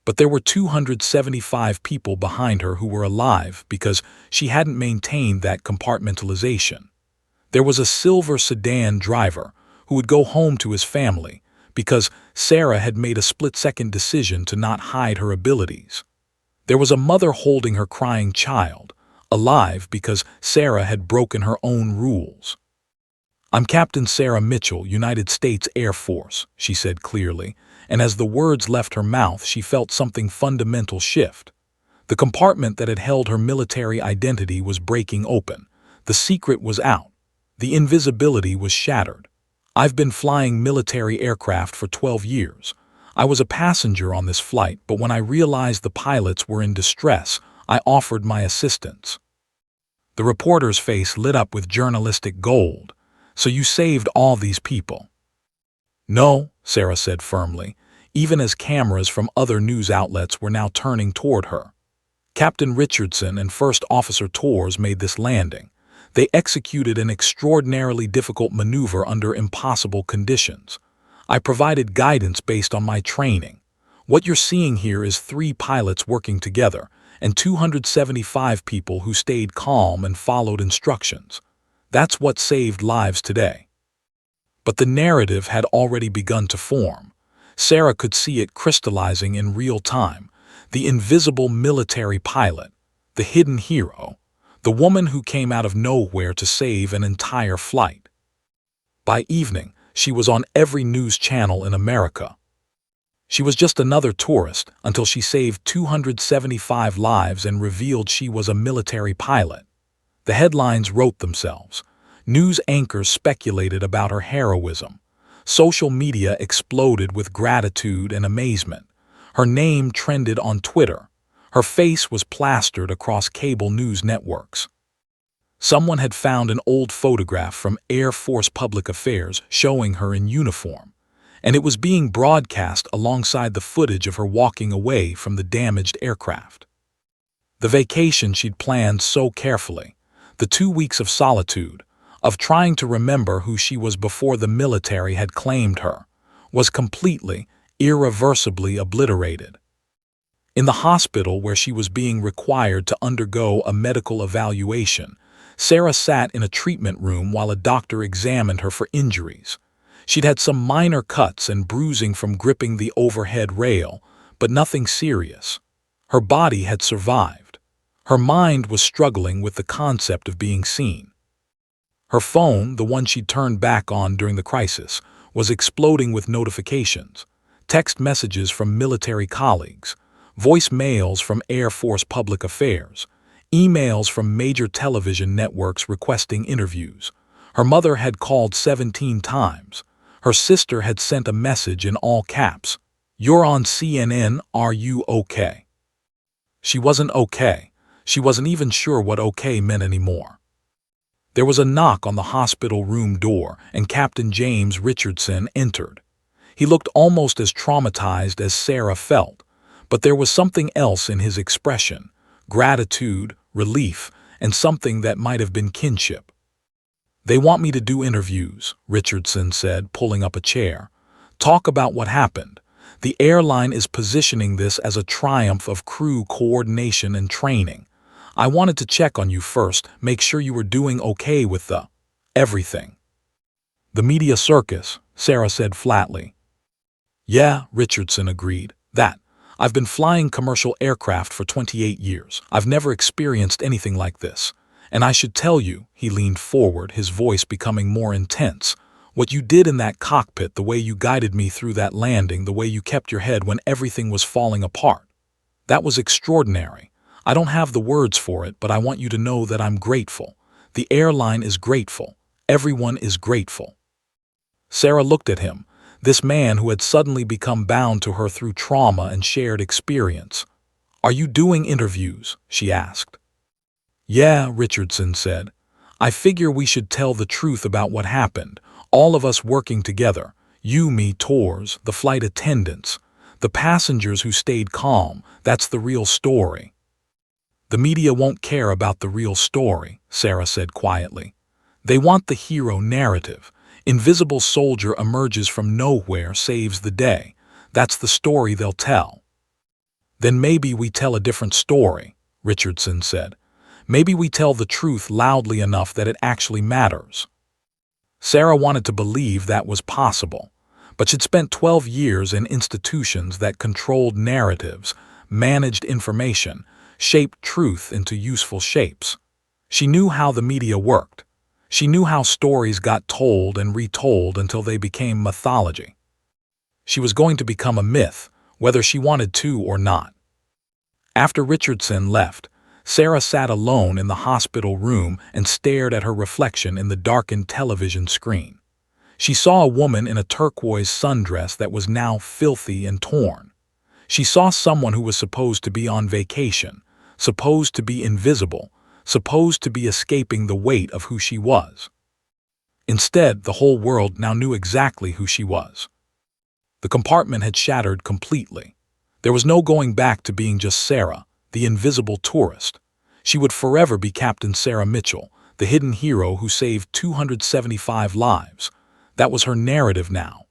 A: But there were 275 people behind her who were alive because she hadn't maintained that compartmentalization. There was a silver sedan driver who would go home to his family because Sarah had made a split-second decision to not hide her abilities. There was a mother holding her crying child, alive because Sarah had broken her own rules. "I'm Captain Sarah Mitchell, United States Air Force," she said clearly, and as the words left her mouth she felt something fundamental shift. The compartment that had held her military identity was breaking open. The secret was out. The invisibility was shattered. "I've been flying military aircraft for 12 years. I was a passenger on this flight, but when I realized the pilots were in distress, I offered my assistance." The reporter's face lit up with journalistic gold. "So you saved all these people?" "No," Sarah said firmly, even as cameras from other news outlets were now turning toward her. "Captain Richardson and First Officer Torres made this landing. They executed an extraordinarily difficult maneuver under impossible conditions. I provided guidance based on my training. What you're seeing here is 3 pilots working together and 275 people who stayed calm and followed instructions. That's what saved lives today." But the narrative had already begun to form. Sarah could see it crystallizing in real time. The invisible military pilot, the hidden hero, the woman who came out of nowhere to save an entire flight. By evening, she was on every news channel in America. She was just another tourist until she saved 275 lives and revealed she was a military pilot. The headlines wrote themselves. News anchors speculated about her heroism. Social media exploded with gratitude and amazement. Her name trended on Twitter. Her face was plastered across cable news networks. Someone had found an old photograph from Air Force Public Affairs showing her in uniform, and it was being broadcast alongside the footage of her walking away from the damaged aircraft. The vacation she'd planned so carefully, the 2 weeks of solitude, of trying to remember who she was before the military had claimed her, was completely, irreversibly obliterated. In the hospital where she was being required to undergo a medical evaluation, Sarah sat in a treatment room while a doctor examined her for injuries. She'd had some minor cuts and bruising from gripping the overhead rail, but nothing serious. Her body had survived. Her mind was struggling with the concept of being seen. Her phone, the one she'd turned back on during the crisis, was exploding with notifications, text messages from military colleagues, voicemails from Air Force Public Affairs, emails from major television networks requesting interviews. Her mother had called 17 times. Her sister had sent a message in all caps. "You're on CNN, are you okay?" She wasn't okay. She wasn't even sure what okay meant anymore. There was a knock on the hospital room door, and Captain James Richardson entered. He looked almost as traumatized as Sarah felt, but there was something else in his expression: gratitude, relief, and something that might have been kinship. "They want me to do interviews," Richardson said, pulling up a chair. "Talk about what happened. The airline is positioning this as a triumph of crew coordination and training. I wanted to check on you first, make sure you were doing okay with everything." "The media circus," Sarah said flatly. "Yeah," Richardson agreed. I've been flying commercial aircraft for 28 years. I've never experienced anything like this. And I should tell you," he leaned forward, his voice becoming more intense, "what you did in that cockpit, the way you guided me through that landing, the way you kept your head when everything was falling apart. That was extraordinary. I don't have the words for it, but I want you to know that I'm grateful. The airline is grateful. Everyone is grateful. Sarah looked at him, this man who had suddenly become bound to her through trauma and shared experience. "Are you doing interviews?" she asked. "Yeah," Richardson said. "I figure we should tell the truth about what happened, all of us working together. You, me, tours, the flight attendants, the passengers who stayed calm. That's the real story." "The media won't care about the real story," Sarah said quietly. "They want the hero narrative. Invisible soldier emerges from nowhere, saves the day. That's the story they'll tell." "Then maybe we tell a different story," Richardson said. "Maybe we tell the truth loudly enough that it actually matters." Sarah wanted to believe that was possible, but she'd spent 12 years in institutions that controlled narratives, managed information, shaped truth into useful shapes. She knew how the media worked. She knew how stories got told and retold until they became mythology. She was going to become a myth, whether she wanted to or not. After Richardson left, Sarah sat alone in the hospital room and stared at her reflection in the darkened television screen. She saw a woman in a turquoise sundress that was now filthy and torn. She saw someone who was supposed to be on vacation, supposed to be invisible, supposed to be escaping the weight of who she was. Instead, the whole world now knew exactly who she was. The compartment had shattered completely. There was no going back to being just Sarah, the invisible tourist. She would forever be Captain Sarah Mitchell, the hidden hero who saved 275 lives. That was her narrative now.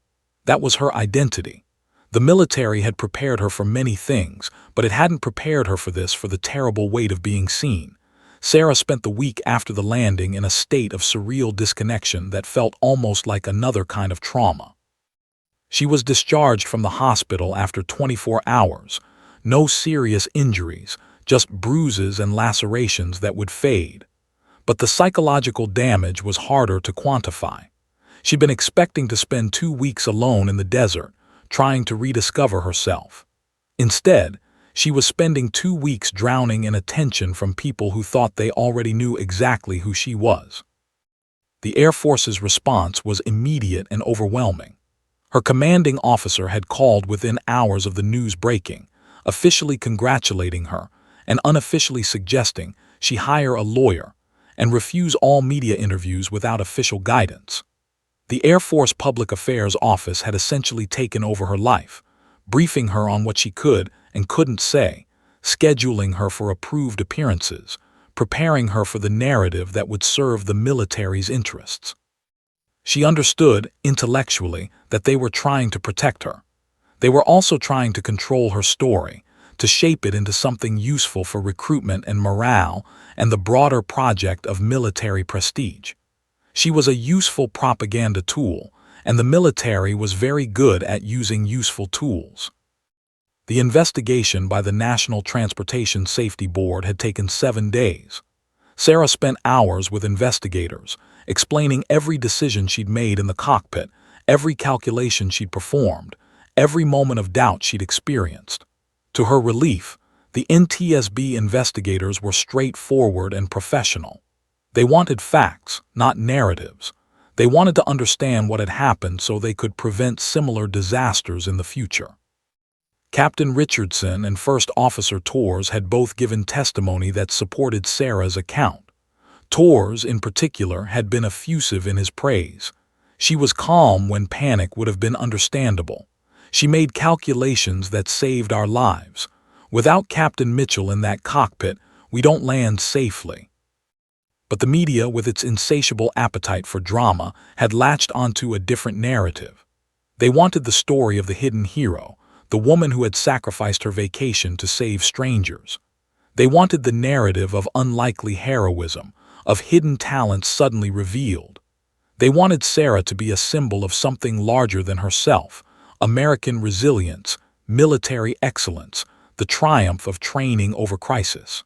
A: That was her identity. The military had prepared her for many things, but it hadn't prepared her for this, for the terrible weight of being seen. Sarah spent the week after the landing in a state of surreal disconnection that felt almost like another kind of trauma. She was discharged from the hospital after 24 hours. No serious injuries, just bruises and lacerations that would fade. But the psychological damage was harder to quantify. She'd been expecting to spend 2 weeks alone in the desert, trying to rediscover herself. Instead, she was spending 2 weeks drowning in attention from people who thought they already knew exactly who she was. The Air Force's response was immediate and overwhelming. Her commanding officer had called within hours of the news breaking, officially congratulating her and unofficially suggesting she hire a lawyer and refuse all media interviews without official guidance. The Air Force Public Affairs Office had essentially taken over her life, briefing her on what she could and couldn't say, scheduling her for approved appearances, preparing her for the narrative that would serve the military's interests. She understood, intellectually, that they were trying to protect her. They were also trying to control her story, to shape it into something useful for recruitment and morale and the broader project of military prestige. She was a useful propaganda tool, and the military was very good at using useful tools. The investigation by the National Transportation Safety Board had taken 7 days. Sarah spent hours with investigators, explaining every decision she'd made in the cockpit, every calculation she'd performed, every moment of doubt she'd experienced. To her relief, the NTSB investigators were straightforward and professional. They wanted facts, not narratives. They wanted to understand what had happened so they could prevent similar disasters in the future. Captain Richardson and First Officer Torres had both given testimony that supported Sarah's account. Torres, in particular, had been effusive in his praise. She was calm when panic would have been understandable. She made calculations that saved our lives. Without Captain Mitchell in that cockpit, we don't land safely. But the media, with its insatiable appetite for drama, had latched onto a different narrative. They wanted the story of the hidden hero, the woman who had sacrificed her vacation to save strangers. They wanted the narrative of unlikely heroism, of hidden talents suddenly revealed. They wanted Sarah to be a symbol of something larger than herself, American resilience, military excellence, the triumph of training over crisis.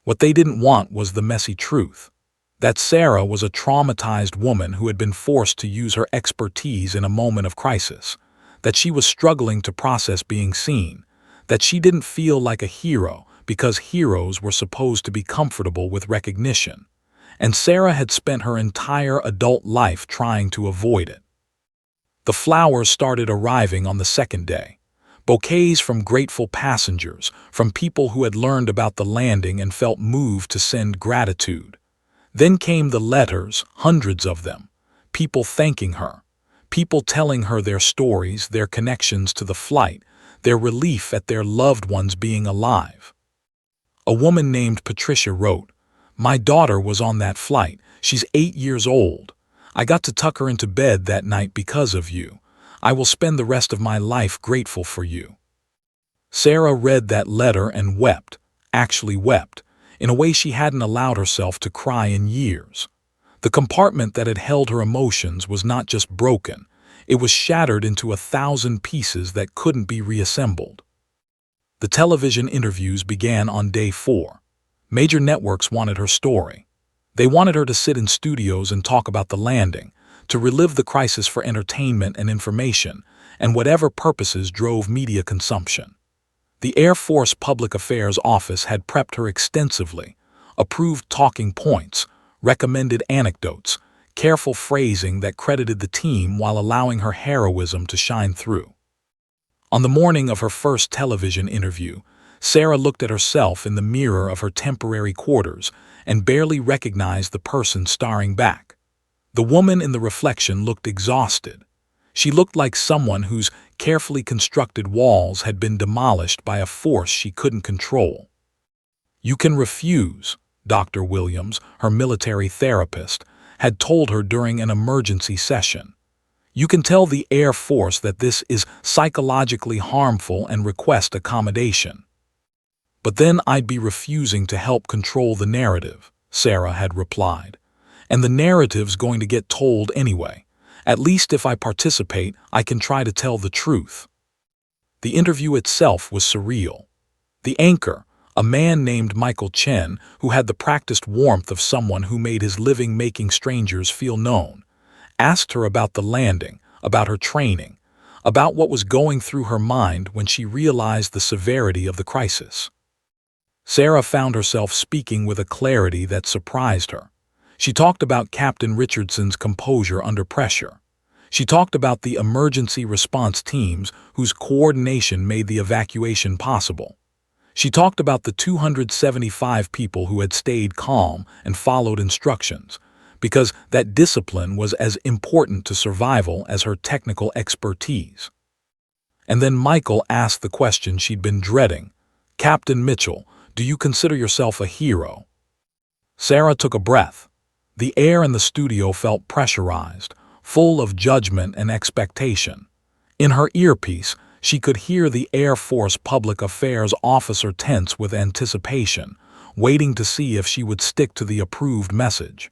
A: What they didn't want was the messy truth, that Sarah was a traumatized woman who had been forced to use her expertise in a moment of crisis, that she was struggling to process being seen, that she didn't feel like a hero because heroes were supposed to be comfortable with recognition, and Sarah had spent her entire adult life trying to avoid it. The flowers started arriving on the second day. Bouquets from grateful passengers, from people who had learned about the landing and felt moved to send gratitude. Then came the letters, hundreds of them, people thanking her, people telling her their stories, their connections to the flight, their relief at their loved ones being alive. A woman named Patricia wrote, "My daughter was on that flight. She's 8 years old. I got to tuck her into bed that night because of you. I will spend the rest of my life grateful for you." Sarah read that letter and wept, actually wept, in a way she hadn't allowed herself to cry in years. The compartment that had held her emotions was not just broken, it was shattered into 1,000 pieces that couldn't be reassembled. The television interviews began on day 4. Major networks wanted her story. They wanted her to sit in studios and talk about the landing, to relive the crisis for entertainment and information, and whatever purposes drove media consumption. The Air Force Public Affairs Office had prepped her extensively, approved talking points, recommended anecdotes, careful phrasing that credited the team while allowing her heroism to shine through. On the morning of her first television interview, Sarah looked at herself in the mirror of her temporary quarters and barely recognized the person staring back. The woman in the reflection looked exhausted. She looked like someone whose carefully constructed walls had been demolished by a force she couldn't control. "You can refuse," Dr. Williams, her military therapist, had told her during an emergency session. "You can tell the Air Force that this is psychologically harmful and request accommodation." "But then I'd be refusing to help control the narrative," Sarah had replied. "And the narrative's going to get told anyway. At least if I participate, I can try to tell the truth." The interview itself was surreal. The anchor, a man named Michael Chen, who had the practiced warmth of someone who made his living making strangers feel known, asked her about the landing, about her training, about what was going through her mind when she realized the severity of the crisis. Sarah found herself speaking with a clarity that surprised her. She talked about Captain Richardson's composure under pressure. She talked about the emergency response teams whose coordination made the evacuation possible. She talked about the 275 people who had stayed calm and followed instructions, because that discipline was as important to survival as her technical expertise. And then Michael asked the question she'd been dreading. "Captain Mitchell, do you consider yourself a hero?" Sarah took a breath. The air in the studio felt pressurized, full of judgment and expectation. In her earpiece, she could hear the Air Force Public Affairs officer tense with anticipation, waiting to see if she would stick to the approved message.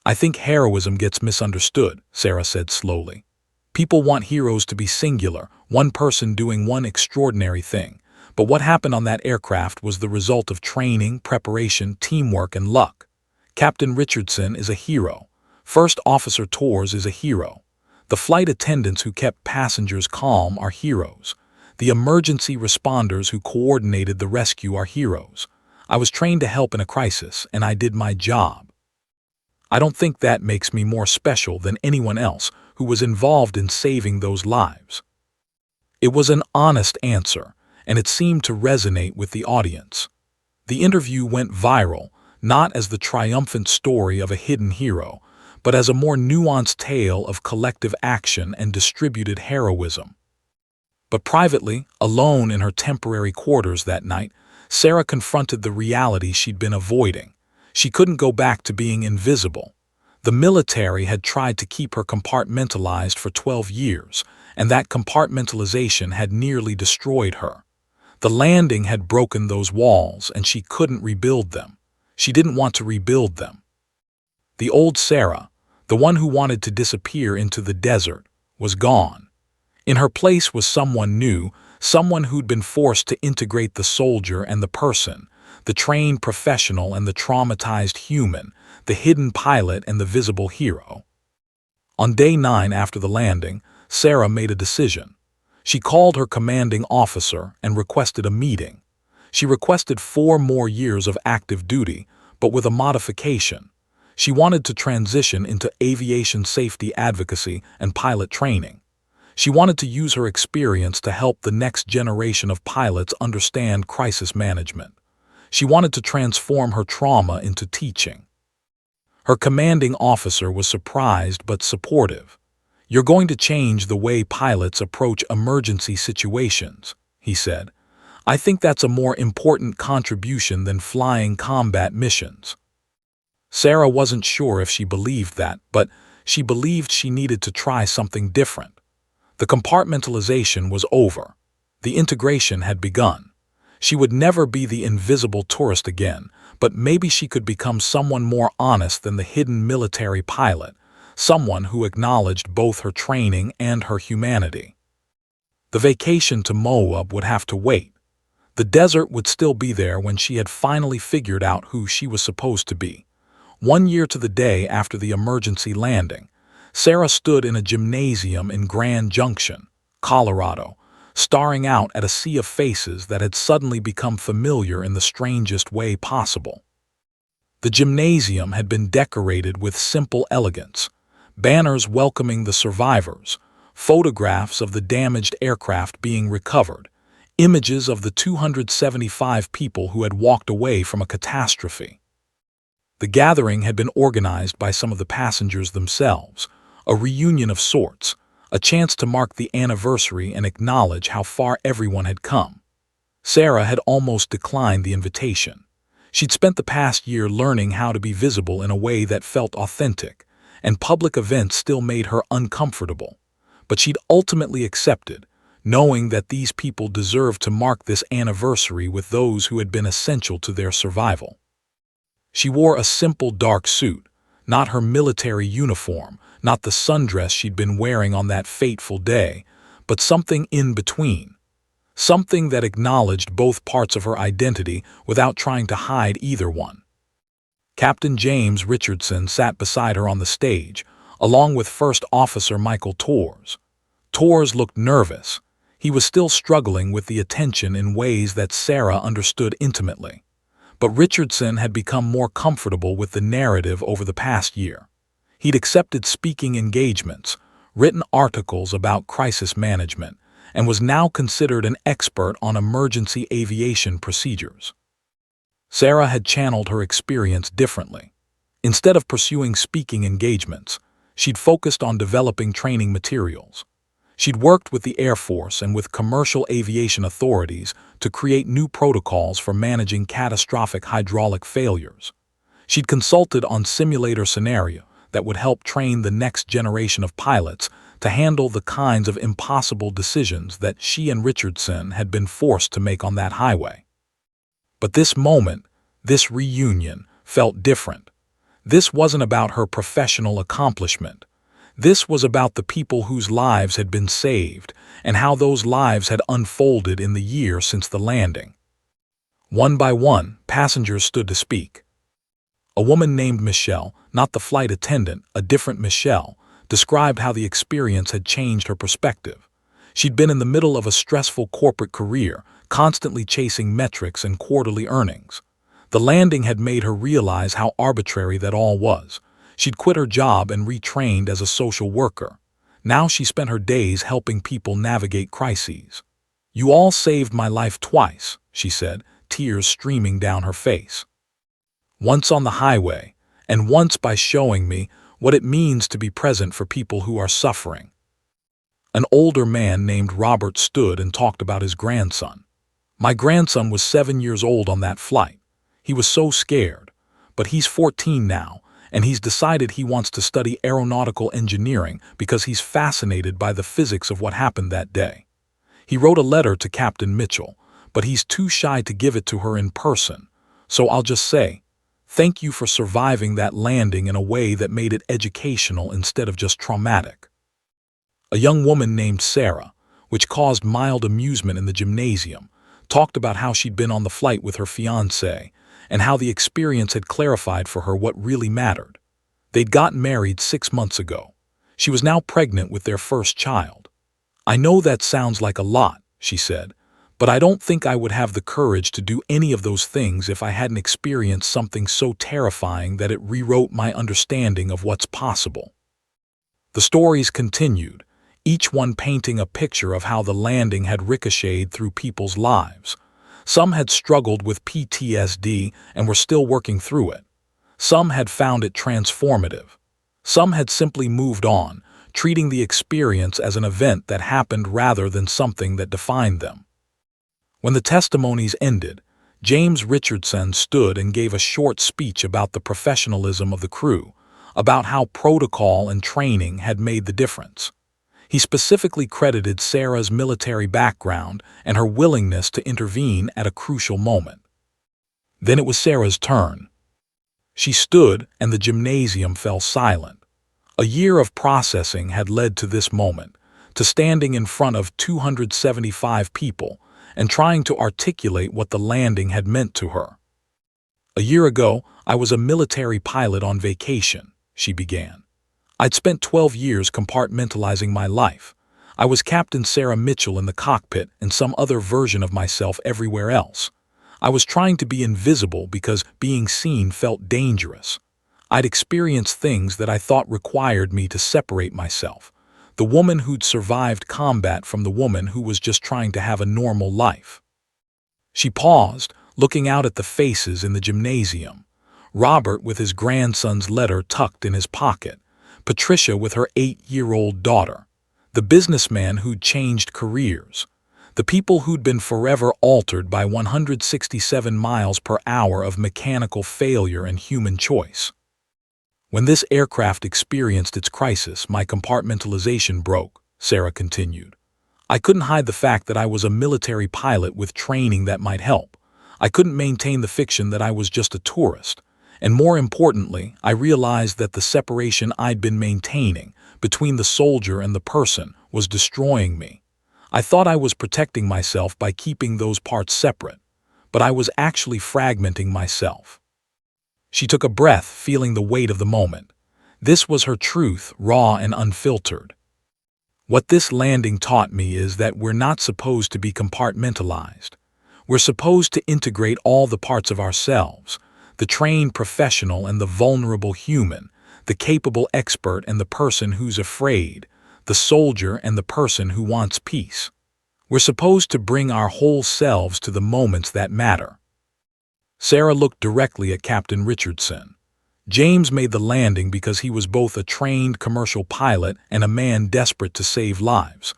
A: "I think heroism gets misunderstood," Sarah said slowly. "People want heroes to be singular, one person doing one extraordinary thing. But what happened on that aircraft was the result of training, preparation, teamwork, and luck. Captain Richardson is a hero. First Officer Torres is a hero. The flight attendants who kept passengers calm are heroes. The emergency responders who coordinated the rescue are heroes. I was trained to help in a crisis, and I did my job. I don't think that makes me more special than anyone else who was involved in saving those lives." It was an honest answer, and it seemed to resonate with the audience. The interview went viral, not as the triumphant story of a hidden hero, but as a more nuanced tale of collective action and distributed heroism. But privately, alone in her temporary quarters that night, Sarah confronted the reality she'd been avoiding. She couldn't go back to being invisible. The military had tried to keep her compartmentalized for 12 years, and that compartmentalization had nearly destroyed her. The landing had broken those walls, and she couldn't rebuild them. She didn't want to rebuild them. The old Sarah, the one who wanted to disappear into the desert, was gone. In her place was someone new, someone who'd been forced to integrate the soldier and the person, the trained professional and the traumatized human, the hidden pilot and the visible hero. On day 9 after the landing, Sarah made a decision. She called her commanding officer and requested a meeting. She requested 4 more years of active duty, but with a modification. She wanted to transition into aviation safety advocacy and pilot training. She wanted to use her experience to help the next generation of pilots understand crisis management. She wanted to transform her trauma into teaching. Her commanding officer was surprised but supportive. "You're going to change the way pilots approach emergency situations," he said. "I think that's a more important contribution than flying combat missions." Sarah wasn't sure if she believed that, but she believed she needed to try something different. The compartmentalization was over. The integration had begun. She would never be the invisible tourist again, but maybe she could become someone more honest than the hidden military pilot, someone who acknowledged both her training and her humanity. The vacation to Moab would have to wait. The desert would still be there when she had finally figured out who she was supposed to be. 1 year to the day after the emergency landing, Sarah stood in a gymnasium in Grand Junction, Colorado, staring out at a sea of faces that had suddenly become familiar in the strangest way possible. The gymnasium had been decorated with simple elegance: banners welcoming the survivors, photographs of the damaged aircraft being recovered, images of the 275 people who had walked away from a catastrophe. The gathering had been organized by some of the passengers themselves, a reunion of sorts, a chance to mark the anniversary and acknowledge how far everyone had come. Sarah had almost declined the invitation. She'd spent the past year learning how to be visible in a way that felt authentic, and public events still made her uncomfortable. But she'd ultimately accepted, knowing that these people deserved to mark this anniversary with those who had been essential to their survival. She wore a simple dark suit, not her military uniform, not the sundress she'd been wearing on that fateful day, but something in between. Something that acknowledged both parts of her identity without trying to hide either one. Captain James Richardson sat beside her on the stage, along with First Officer Michael Torres. Torres looked nervous. He was still struggling with the attention in ways that Sarah understood intimately. But Richardson had become more comfortable with the narrative over the past year. He'd accepted speaking engagements, written articles about crisis management, and was now considered an expert on emergency aviation procedures. Sarah had channeled her experience differently. Instead of pursuing speaking engagements, she'd focused on developing training materials. She'd worked with the Air Force and with commercial aviation authorities to create new protocols for managing catastrophic hydraulic failures. She'd consulted on simulator scenarios that would help train the next generation of pilots to handle the kinds of impossible decisions that she and Richardson had been forced to make on that highway. But this moment, this reunion, felt different. This wasn't about her professional accomplishment. This was about the people whose lives had been saved and how those lives had unfolded in the year since the landing. One by one, passengers stood to speak. A woman named Michelle, not the flight attendant, a different Michelle, described how the experience had changed her perspective. She'd been in the middle of a stressful corporate career, constantly chasing metrics and quarterly earnings. The landing had made her realize how arbitrary that all was. She'd quit her job and retrained as a social worker. Now she spent her days helping people navigate crises. "You all saved my life twice," she said, tears streaming down her face. "Once on the highway, and once by showing me what it means to be present for people who are suffering." An older man named Robert stood and talked about his grandson. "My grandson was 7 years old on that flight. He was so scared, but he's 14 now, and he's decided he wants to study aeronautical engineering because he's fascinated by the physics of what happened that day. He wrote a letter to Captain Mitchell, but he's too shy to give it to her in person, so I'll just say, thank you for surviving that landing in a way that made it educational instead of just traumatic." A young woman named Sarah, which caused mild amusement in the gymnasium, talked about how she'd been on the flight with her fiancé and how the experience had clarified for her what really mattered. They'd gotten married 6 months ago. She was now pregnant with their first child. "I know that sounds like a lot," she said, But I don't think I would have the courage to do any of those things if I hadn't experienced something so terrifying that it rewrote my understanding of what's possible. The stories continued, each one painting a picture of how the landing had ricocheted through people's lives. Some had struggled with PTSD and were still working through it. Some had found it transformative. Some had simply moved on, treating the experience as an event that happened rather than something that defined them. When the testimonies ended, James Richardson stood and gave a short speech about the professionalism of the crew, about how protocol and training had made the difference. He specifically credited Sarah's military background and her willingness to intervene at a crucial moment. Then it was Sarah's turn. She stood and the gymnasium fell silent. A year of processing had led to this moment, to standing in front of 275 people and trying to articulate what the landing had meant to her. "A year ago, I was a military pilot on vacation," she began. "I'd spent 12 years compartmentalizing my life. I was Captain Sarah Mitchell in the cockpit and some other version of myself everywhere else. I was trying to be invisible because being seen felt dangerous. I'd experienced things that I thought required me to separate myself. The woman who'd survived combat from the woman who was just trying to have a normal life." She paused, looking out at the faces in the gymnasium. Robert with his grandson's letter tucked in his pocket. Patricia with her 8-year-old daughter, the businessman who'd changed careers, the people who'd been forever altered by 167 miles per hour of mechanical failure and human choice. "When this aircraft experienced its crisis, my compartmentalization broke," Sarah continued. "I couldn't hide the fact that I was a military pilot with training that might help. I couldn't maintain the fiction that I was just a tourist. And more importantly, I realized that the separation I'd been maintaining between the soldier and the person was destroying me. I thought I was protecting myself by keeping those parts separate, but I was actually fragmenting myself." She took a breath, feeling the weight of the moment. This was her truth, raw and unfiltered. "What this landing taught me is that we're not supposed to be compartmentalized. We're supposed to integrate all the parts of ourselves, the trained professional and the vulnerable human, the capable expert and the person who's afraid, the soldier and the person who wants peace. We're supposed to bring our whole selves to the moments that matter." Sarah looked directly at Captain Richardson. James made the landing because he was both a trained commercial pilot and a man desperate to save lives.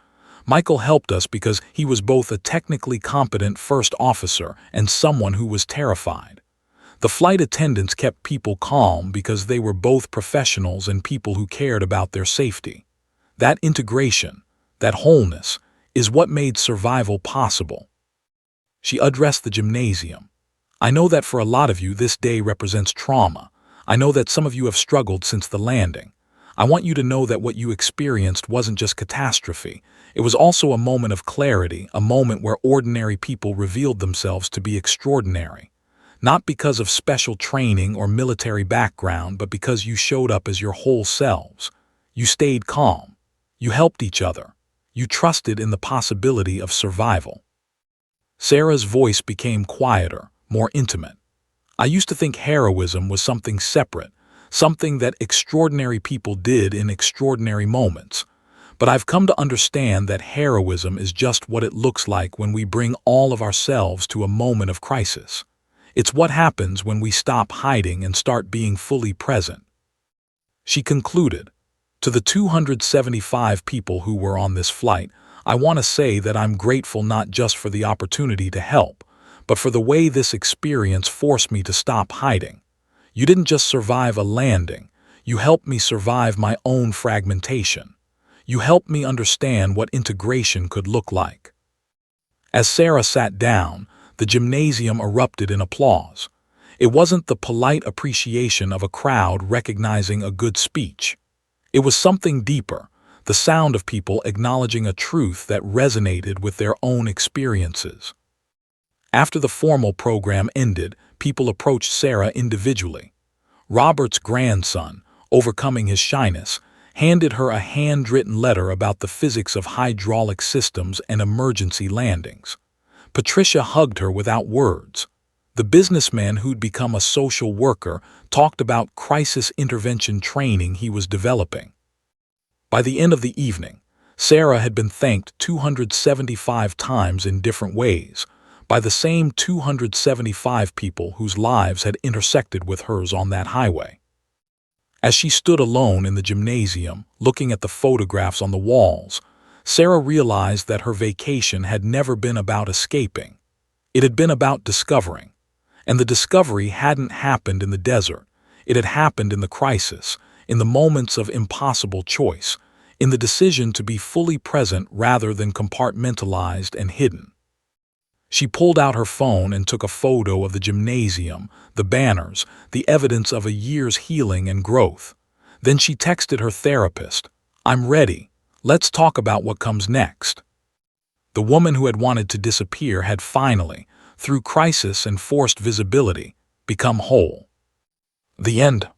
A: Michael helped us because he was both a technically competent first officer and someone who was terrified. The flight attendants kept people calm because they were both professionals and people who cared about their safety. That integration, that wholeness, is what made survival possible. She addressed the gymnasium. "I know that for a lot of you this day represents trauma. I know that some of you have struggled since the landing. I want you to know that what you experienced wasn't just catastrophe. It was also a moment of clarity, a moment where ordinary people revealed themselves to be extraordinary. Not because of special training or military background, but because you showed up as your whole selves. You stayed calm. You helped each other. You trusted in the possibility of survival." Sarah's voice became quieter, more intimate. "I used to think heroism was something separate, something that extraordinary people did in extraordinary moments. But I've come to understand that heroism is just what it looks like when we bring all of ourselves to a moment of crisis. It's what happens when we stop hiding and start being fully present." She concluded, "To the 275 people who were on this flight, I want to say that I'm grateful not just for the opportunity to help, but for the way this experience forced me to stop hiding. You didn't just survive a landing, you helped me survive my own fragmentation. You helped me understand what integration could look like." As Sarah sat down, the gymnasium erupted in applause. It wasn't the polite appreciation of a crowd recognizing a good speech. It was something deeper, the sound of people acknowledging a truth that resonated with their own experiences. After the formal program ended, people approached Sarah individually. Robert's grandson, overcoming his shyness, handed her a handwritten letter about the physics of hydraulic systems and emergency landings. Patricia hugged her without words. The businessman who'd become a social worker talked about crisis intervention training he was developing. By the end of the evening, Sarah had been thanked 275 times in different ways by the same 275 people whose lives had intersected with hers on that highway. As she stood alone in the gymnasium, looking at the photographs on the walls, Sarah realized that her vacation had never been about escaping. It had been about discovering. And the discovery hadn't happened in the desert. It had happened in the crisis, in the moments of impossible choice, in the decision to be fully present rather than compartmentalized and hidden. She pulled out her phone and took a photo of the gymnasium, the banners, the evidence of a year's healing and growth. Then she texted her therapist, "I'm ready. Let's talk about what comes next." The woman who had wanted to disappear had finally, through crisis and forced visibility, become whole. The end.